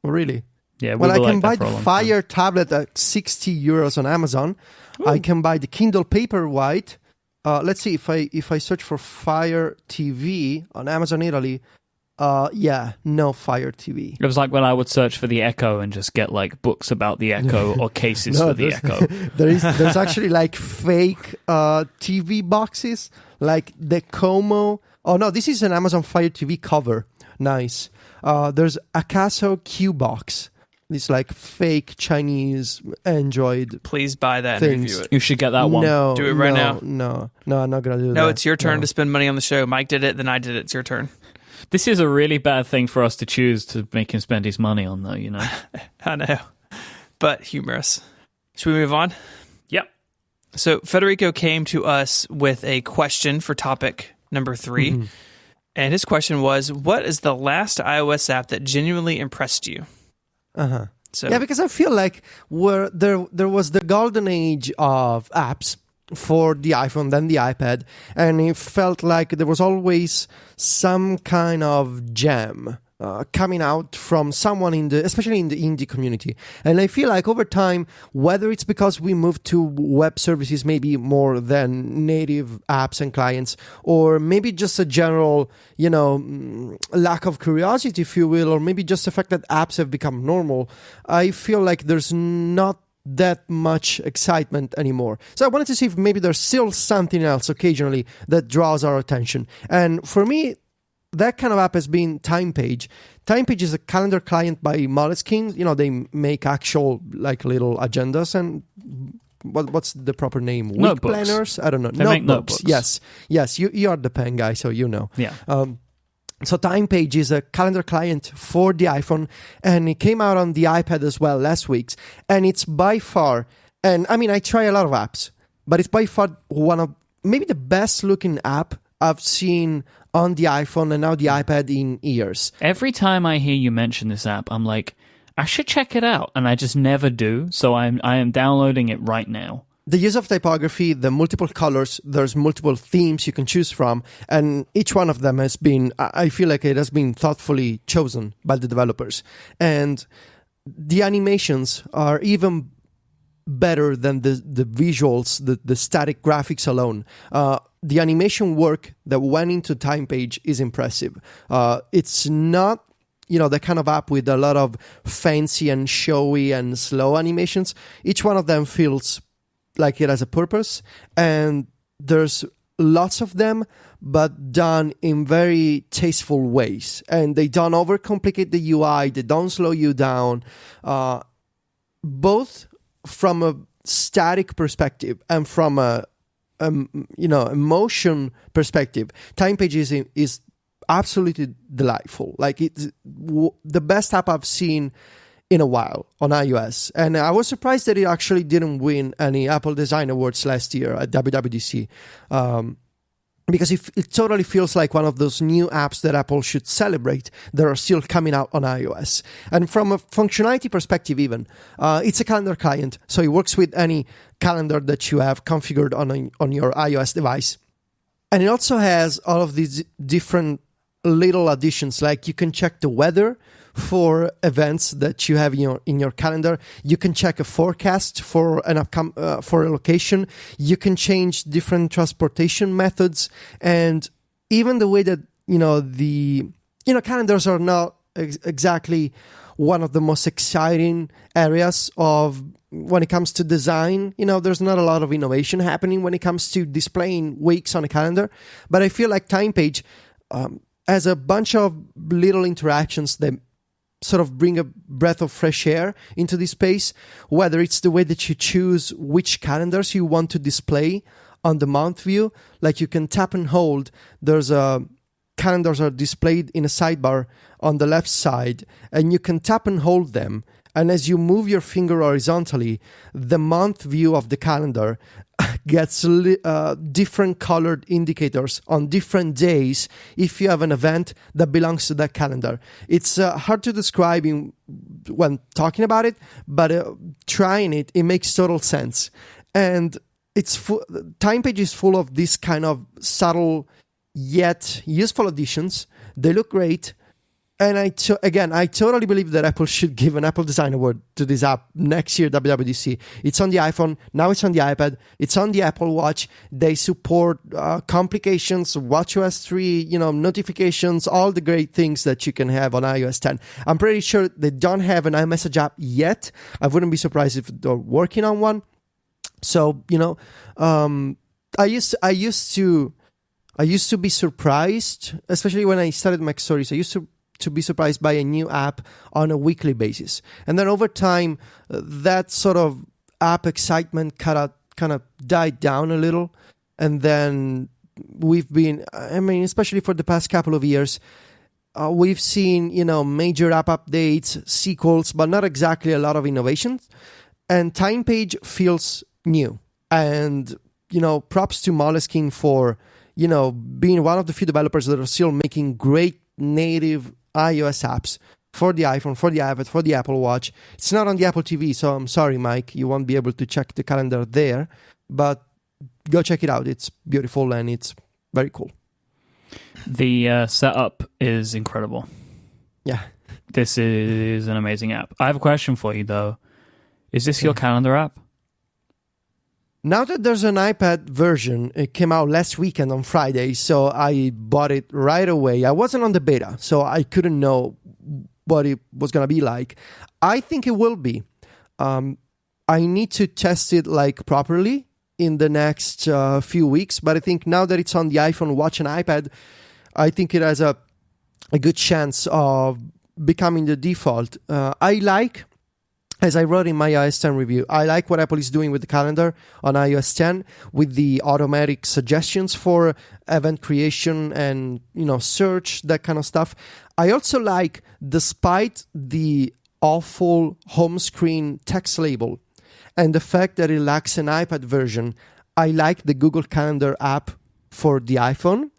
Oh, really? Yeah, well, I can buy the Fire tablet at 60 euros on Amazon. Ooh. I can buy the Kindle Paperwhite. Let's see if I search for Fire TV on Amazon Italy. No Fire TV. It was like when I would search for the Echo and just get like books about the Echo or cases for the Echo. There's actually like fake TV boxes, like the Como. Oh no, this is an Amazon Fire TV cover. Nice. There's Akaso Q box. These like fake Chinese Android. Please buy that things. And review it. You should get that one. Do it right now. No, I'm not gonna do that. No, it's your turn to spend money on the show. Myke did it, then I did it. It's your turn. This is a really bad thing for us to choose to make him spend his money on, though, you know. I know, but humorous. Should we move on? Yep. So Federico came to us with a question for topic number 3. Mm-hmm. And his question was, what is the last iOS app that genuinely impressed you? Uh-huh. So, yeah, because I feel like where there was the golden age of apps for the iPhone, then the iPad, and it felt like there was always some kind of gem coming out from someone especially in the indie community. And I feel like over time, whether it's because we moved to web services maybe more than native apps and clients, or maybe just a general, lack of curiosity, if you will, or maybe just the fact that apps have become normal, I feel like there's not that much excitement anymore. So I wanted to see if maybe there's still something else occasionally that draws our attention. And for me, that kind of app has been TimePage. TimePage is a calendar client by Moleskine. They make actual little agendas and what's the proper name? Week notebooks. Planners? I don't know. They make notebooks. Yes. You are the pen guy, so you know. Yeah. So TimePage is a calendar client for the iPhone, and it came out on the iPad as well last week. And it's by far, and I mean, I try a lot of apps, but it's by far one of maybe the best looking app I've seen on the iPhone and now the iPad in years. Every time I hear you mention this app, I'm like, I should check it out, and I just never do. So I am downloading it right now. The use of typography, the multiple colors, there's multiple themes you can choose from, and each one of them has been, I feel like it has been thoughtfully chosen by the developers. And the animations are even better than the visuals, the static graphics alone. The animation work that went into TimePage is impressive. It's not, the kind of app with a lot of fancy and showy and slow animations. Each one of them feels like it has a purpose, and there's lots of them, but done in very tasteful ways. And they don't overcomplicate the UI, they don't slow you down. Both from a static perspective and from a motion perspective, TimePage is absolutely delightful. Like, it's the best app I've seen in a while on iOS. And I was surprised that it actually didn't win any Apple Design Awards last year at WWDC. Because it totally feels like one of those new apps that Apple should celebrate that are still coming out on iOS. And from a functionality perspective even, it's a calendar client, so it works with any calendar that you have configured on your iOS device. And it also has all of these different little additions, like you can check the weather for events that you have in your calendar. You can check a forecast for for a location. You can change different transportation methods, and even the way that calendars are not exactly one of the most exciting areas of when it comes to design. There's not a lot of innovation happening when it comes to displaying weeks on a calendar, but I feel like TimePage has a bunch of little interactions that sort of bring a breath of fresh air into this space, whether it's the way that you choose which calendars you want to display on the month view. Like, you can tap and hold. There's calendars are displayed in a sidebar on the left side, and you can tap and hold them. And as you move your finger horizontally, the month view of the calendar gets different colored indicators on different days if you have an event that belongs to that calendar. It's hard to describe when talking about it, but trying it makes total sense. And TimePage is full of this kind of subtle yet useful additions. They look great. And I totally believe that Apple should give an Apple Design Award to this app next year, WWDC. It's on the iPhone, now it's on the iPad, it's on the Apple Watch. They support complications, WatchOS 3, notifications, all the great things that you can have on iOS 10. I'm pretty sure they don't have an iMessage app yet. I wouldn't be surprised if they're working on one. So, I used to be surprised, especially when I started Mac Stories. I used to be surprised by a new app on a weekly basis. And then over time, that sort of app excitement kind of died down a little. And then we've been, especially for the past couple of years, we've seen, major app updates, sequels, but not exactly a lot of innovations. And TimePage feels new. And, props to Moleskine for, being one of the few developers that are still making great native iOS apps for the iPhone, for the iPad, for the Apple Watch. It's not on the Apple TV, so I'm sorry, Myke, you won't be able to check the calendar there. But go check it out. It's beautiful and it's very cool. The setup is incredible. Yeah. This is an amazing app. I have a question for you, though. Is this your calendar app? Now that there's an iPad version, it came out last weekend on Friday, so I bought it right away. I wasn't on the beta, so I couldn't know what it was going to be like. I think it will be. I need to test it properly in the next few weeks, but I think now that it's on the iPhone, Watch, and iPad, I think it has a good chance of becoming the default. As I wrote in my iOS 10 review, I like what Apple is doing with the calendar on iOS 10 with the automatic suggestions for event creation and, search, that kind of stuff. I also like, despite the awful home screen text label and the fact that it lacks an iPad version, I like the Google Calendar app for the iPhone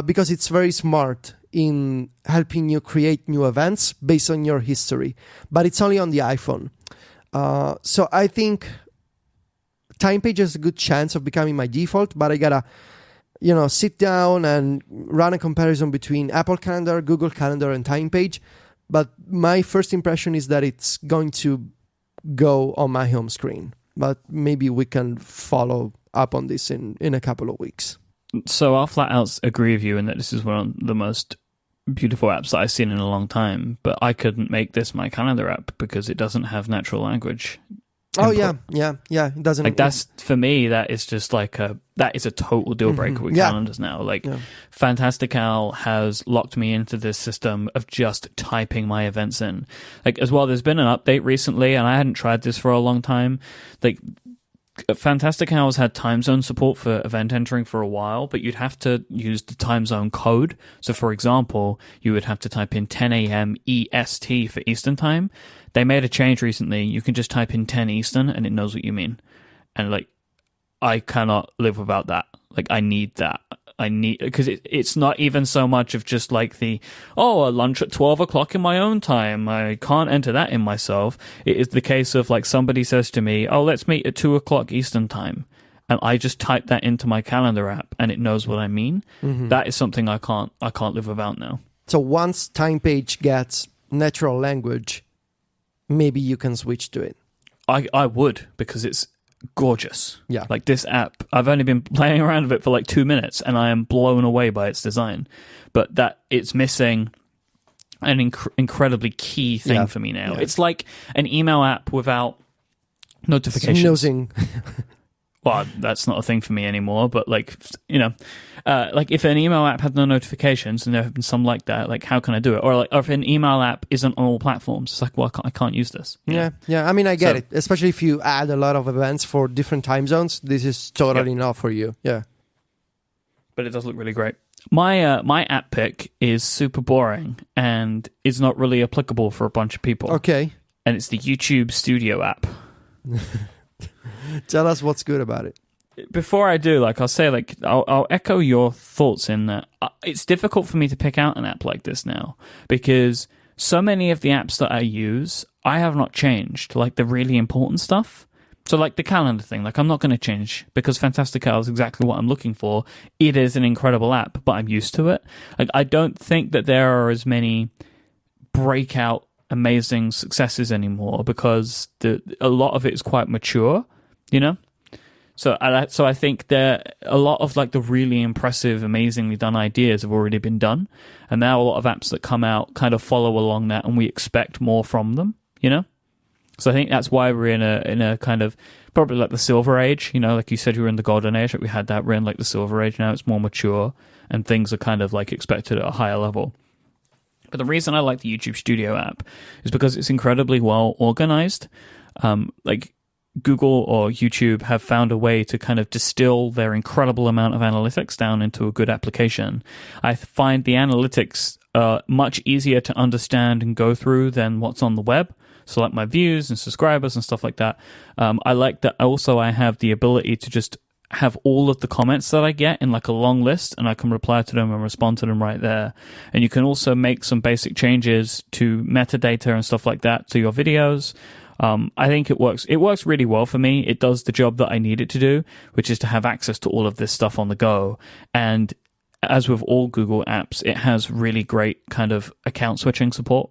because it's very smart in helping you create new events based on your history, but it's only on the iPhone. So I think TimePage has a good chance of becoming my default, but I gotta, sit down and run a comparison between Apple Calendar, Google Calendar, and TimePage. But my first impression is that it's going to go on my home screen. But maybe we can follow up on this in a couple of weeks. So I'll flat out agree with you in that this is one of the most beautiful apps that I've seen in a long time, but I couldn't make this my calendar app because it doesn't have natural language input. Oh yeah, it doesn't. That's, for me, that is just that is a total deal breaker with calendars now. Fantastical has locked me into this system of just typing my events in. As well, there's been an update recently, and I hadn't tried this for a long time. Fantastical has had time zone support for event entering for a while, but you'd have to use the time zone code. So, for example, you would have to type in 10 a.m. EST for Eastern time. They made a change recently. You can just type in 10 Eastern, and it knows what you mean. And, I cannot live without that. I need that. Because it's not even so much of just a lunch at 12 o'clock in my own time. I can't enter that in myself. It is the case of somebody says to me, let's meet at 2 o'clock Eastern time. And I just type that into my calendar app and it knows what I mean. Mm-hmm. That is something I can't live without now. So once TimePage gets natural language, maybe you can switch to it. I would, because it's gorgeous. Yeah. This app, I've only been playing around with it for 2 minutes and I am blown away by its design. But that it's missing an incredibly key thing for me now. Yeah. It's like an email app without notifications. Snoozing. Well, that's not a thing for me anymore, but if an email app had no notifications, and there have been some like that, how can I do it? Or if an email app isn't on all platforms, it's I can't use this. Yeah. I mean, I get it, especially if you add a lot of events for different time zones. This is totally not for you. Yeah. But it does look really great. My app pick is super boring and is not really applicable for a bunch of people. Okay. And it's the YouTube Studio app. Tell us what's good about it. Before I do, I'll say, I'll echo your thoughts in that it's difficult for me to pick out an app like this now because so many of the apps that I use, I have not changed, the really important stuff. So, the calendar thing, I'm not going to change because Fantastical is exactly what I'm looking for. It is an incredible app, but I'm used to it. I don't think that there are as many breakout amazing successes anymore because a lot of it is quite mature. So I think that a lot of the really impressive, amazingly done ideas have already been done, and now a lot of apps that come out kind of follow along that, and we expect more from them. So I think that's why we're in a kind of probably the Silver Age. Like you said, we were in the Golden Age. We had that. We're in the Silver Age now. It's more mature, and things are kind of expected at a higher level. But the reason I like the YouTube Studio app is because it's incredibly well organized. Google or YouTube have found a way to kind of distill their incredible amount of analytics down into a good application. I find the analytics much easier to understand and go through than what's on the web. So like my views and subscribers and stuff like that. I like that also I have the ability to just have all of the comments that I get in like a long list, and I can reply to them and respond to them right there. And you can also make some basic changes to metadata and stuff like that to your videos. I think it works really well for me. It does the job that I need it to do, which is to have access to all of this stuff on the go. And as with all Google apps, it has really great kind of account switching support.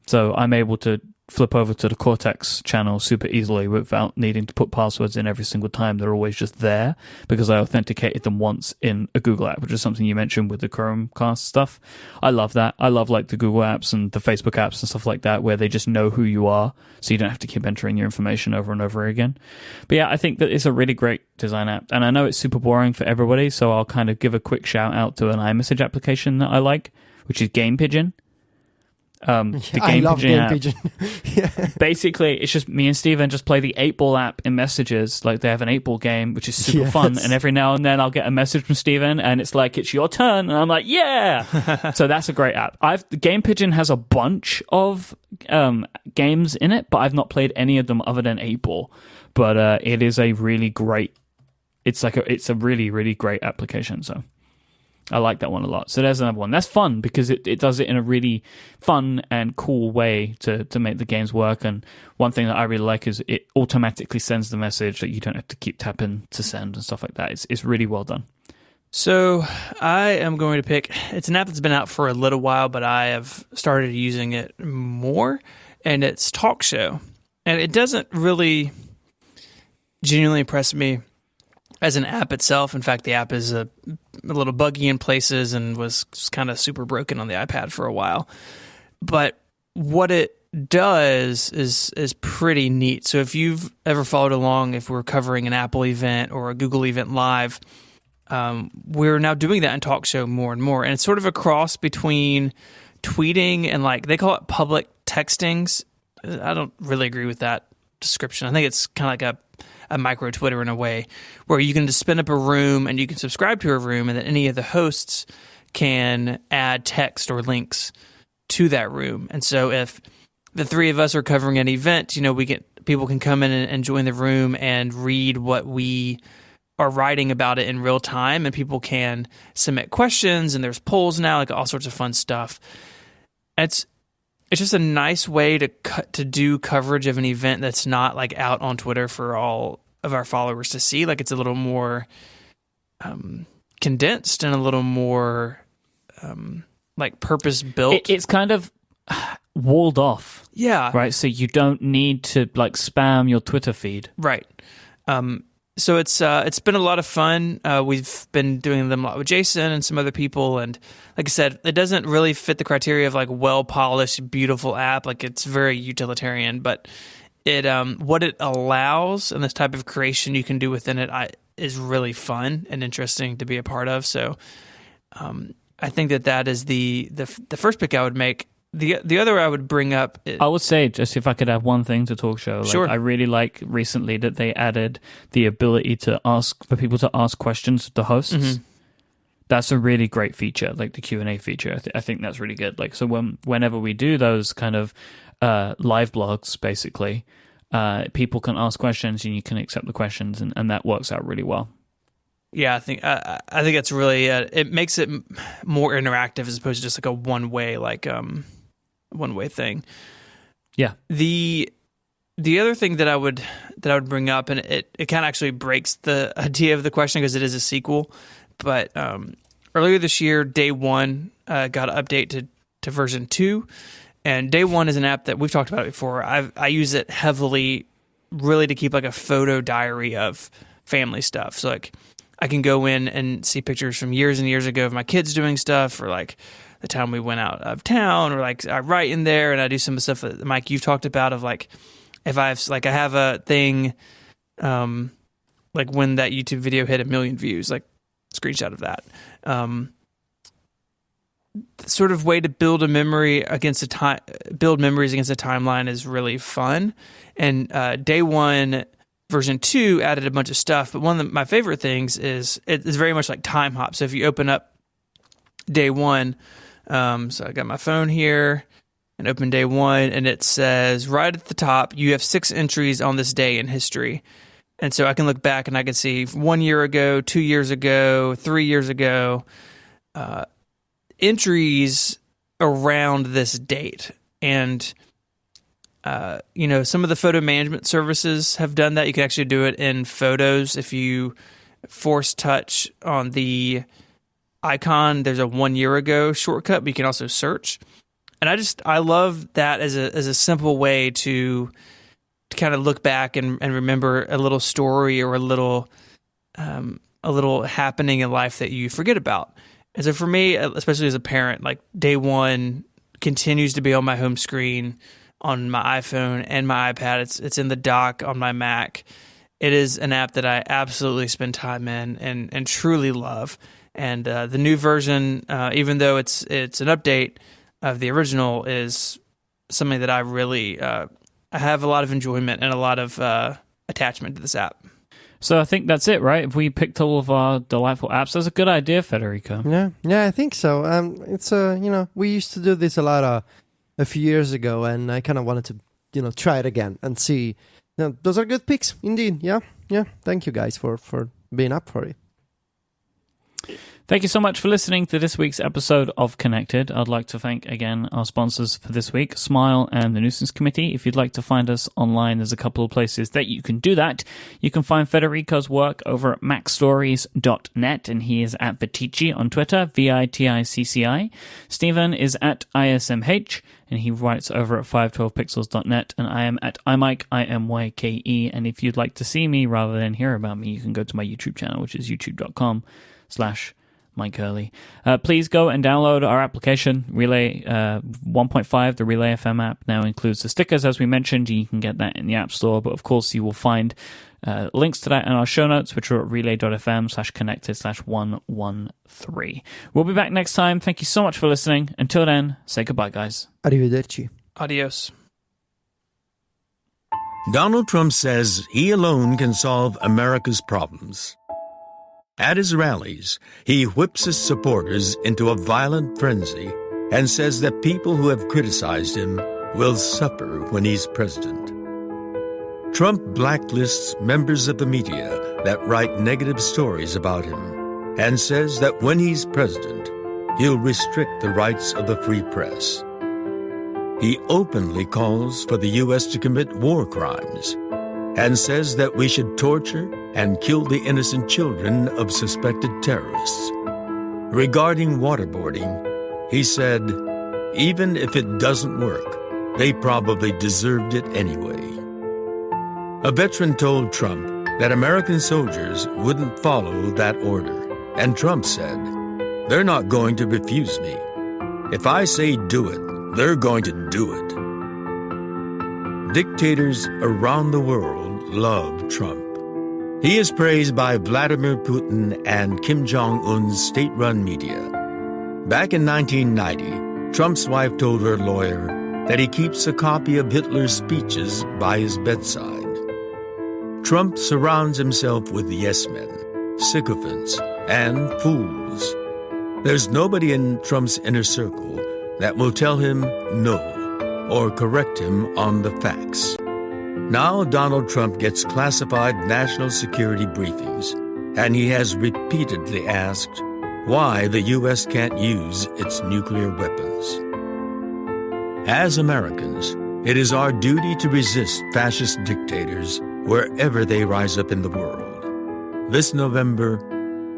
So I'm able to flip over to the Cortex channel super easily without needing to put passwords in every single time. They're always just there because I authenticated them once in a Google app, which is something you mentioned with the Chromecast stuff. I love that. I love like the Google apps and the Facebook apps and stuff like that, where they just know who you are, so you don't have to keep entering your information over and over again. But yeah, I think that it's a really great design app, and I know it's super boring for everybody, so I'll kind of give a quick shout out to an iMessage application that I like, which is Game Pigeon. The I love Game app. Pigeon. Yeah. Basically, it's just me and Steven just play the 8-Ball app in messages. Like, they have an 8-Ball game, which is super fun. And every now and then I'll get a message from Steven, and it's like, it's your turn. And I'm like, yeah. So that's a great app. Game Pigeon has a bunch of games in it, but I've not played any of them other than 8-Ball. But it is a really great, it's a really, really great application. So I like that one a lot. So there's another one. That's fun because it does it in a really fun and cool way to make the games work. And one thing that I really like is it automatically sends the message that you don't have to keep tapping to send and stuff like that. It's really well done. So I am going to pick, it's an app that's been out for a little while, but I have started using it more, and it's Talk Show. And it doesn't really genuinely impress me as an app itself. In fact, the app is a little buggy in places and was kind of super broken on the iPad for a while. But what it does is pretty neat. So if you've ever followed along, if we're covering an Apple event or a Google event live, we're now doing that in Talk Show more and more. And it's sort of a cross between tweeting and, like, they call it public textings. I don't really agree with that description. I think it's kind of like a micro Twitter in a way, where you can just spin up a room and you can subscribe to a room, and then any of the hosts can add text or links to that room. And so if the three of us are covering an event, people can come in and join the room and read what we are writing about it in real time, and people can submit questions, and there's polls now, like all sorts of fun stuff. It's just a nice way to do coverage of an event that's not like out on Twitter for all of our followers to see. Like, it's a little more condensed and a little more like purpose built. It's kind of walled off. Yeah. Right. So you don't need to like spam your Twitter feed. Right. So it's been a lot of fun. We've been doing them a lot with Jason and some other people, and like I said, it doesn't really fit the criteria of like well polished, beautiful app. Like, it's very utilitarian, but it what it allows and this type of creation you can do within it is really fun and interesting to be a part of. So I think that is the first pick I would make. The other I would bring up I would say, just if I could have one thing to Talk Show, sure. I really like recently that they added the ability for people to ask questions to the hosts. Mm-hmm. That's a really great feature, like the Q&A feature. I think that's really good. Like, so whenever we do those kind of live blogs, basically, people can ask questions and you can accept the questions, and that works out really well. Yeah, I think it's really it makes it more interactive as opposed to just like a one way thing. Yeah. The other thing that I would bring up, and it kind of actually breaks the idea of the question because it is a sequel, but earlier this year, Day One got an update to version 2, and Day One is an app that we've talked about before. I use it heavily, really, to keep like a photo diary of family stuff. So like, I can go in and see pictures from years and years ago of my kids doing stuff, or like the time we went out of town, or like I write in there and I do some of the stuff that Myke, you've talked about, of like, if I have a thing, like when that YouTube video hit 1 million views, like screenshot of that. Sort of way to build memories against a timeline is really fun. And Day One version 2 added a bunch of stuff, but one of my favorite things is it's very much like time hop. So if you open up day 1, so I got my phone here and open day 1, and it says right at the top, you have 6 entries on this day in history. And so I can look back and I can see 1 year ago, 2 years ago, 3 years ago, entries around this date. And, some of the photo management services have done that. You can actually do it in Photos. If you force touch on the icon, there's a 1 year ago shortcut, but you can also search. And I love that as a simple way to kind of look back and remember a little story or a little happening in life that you forget about. And so for me, especially as a parent, like day 1 continues to be on my home screen on my iPhone and my iPad. It's in the dock on my Mac. It is an app that I absolutely spend time in and truly love. And the new version, even though it's an update of the original, is something that I really I have a lot of enjoyment and a lot of attachment to this app. So I think that's it, right? If we picked all of our delightful apps, that's a good idea, Federico. Yeah, I think so. It's we used to do this a lot a few years ago, and I kind of wanted to try it again and see. Those are good picks, indeed. Yeah. Thank you guys for being up for it. Thank you so much for listening to this week's episode of Connected. I'd like to thank again our sponsors for this week, Smile and the Nuisance Committee. If you'd like to find us online, there's a couple of places that you can do that. You can find Federico's work over at macstories.net, and he is at Viticci on Twitter, VITICCI. Stephen is at ISMH, and he writes over at 512pixels.net, and I am at Myke, IMYKE. And if you'd like to see me rather than hear about me, you can go to my YouTube channel, which is youtube.com/Myke Hurley. Please go and download our application, Relay 1.5. The Relay FM app now includes the stickers, as we mentioned. You can get that in the App Store, but of course you will find links to that in our show notes, which are at relay.fm/connected/113. We'll be back next time. Thank you so much for listening. Until then, say goodbye, guys. Arrivederci. Adios. Donald Trump says he alone can solve America's problems. At his rallies, he whips his supporters into a violent frenzy and says that people who have criticized him will suffer when he's president. Trump blacklists members of the media that write negative stories about him and says that when he's president, he'll restrict the rights of the free press. He openly calls for the U.S. to commit war crimes and says that we should torture and kill the innocent children of suspected terrorists. Regarding waterboarding, he said, even if it doesn't work, they probably deserved it anyway. A veteran told Trump that American soldiers wouldn't follow that order, and Trump said, they're not going to refuse me. If I say do it, they're going to do it. Dictators around the world love Trump. He is praised by Vladimir Putin and Kim Jong-un's state-run media. Back in 1990, Trump's wife told her lawyer that he keeps a copy of Hitler's speeches by his bedside. Trump surrounds himself with yes-men, sycophants, and fools. There's nobody in Trump's inner circle that will tell him no or correct him on the facts. Now Donald Trump gets classified national security briefings, and he has repeatedly asked why the U.S. can't use its nuclear weapons. As Americans, it is our duty to resist fascist dictators wherever they rise up in the world. This November,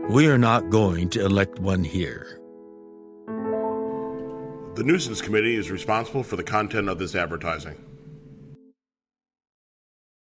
we are not going to elect one here. The Nuisance Committee is responsible for the content of this advertising.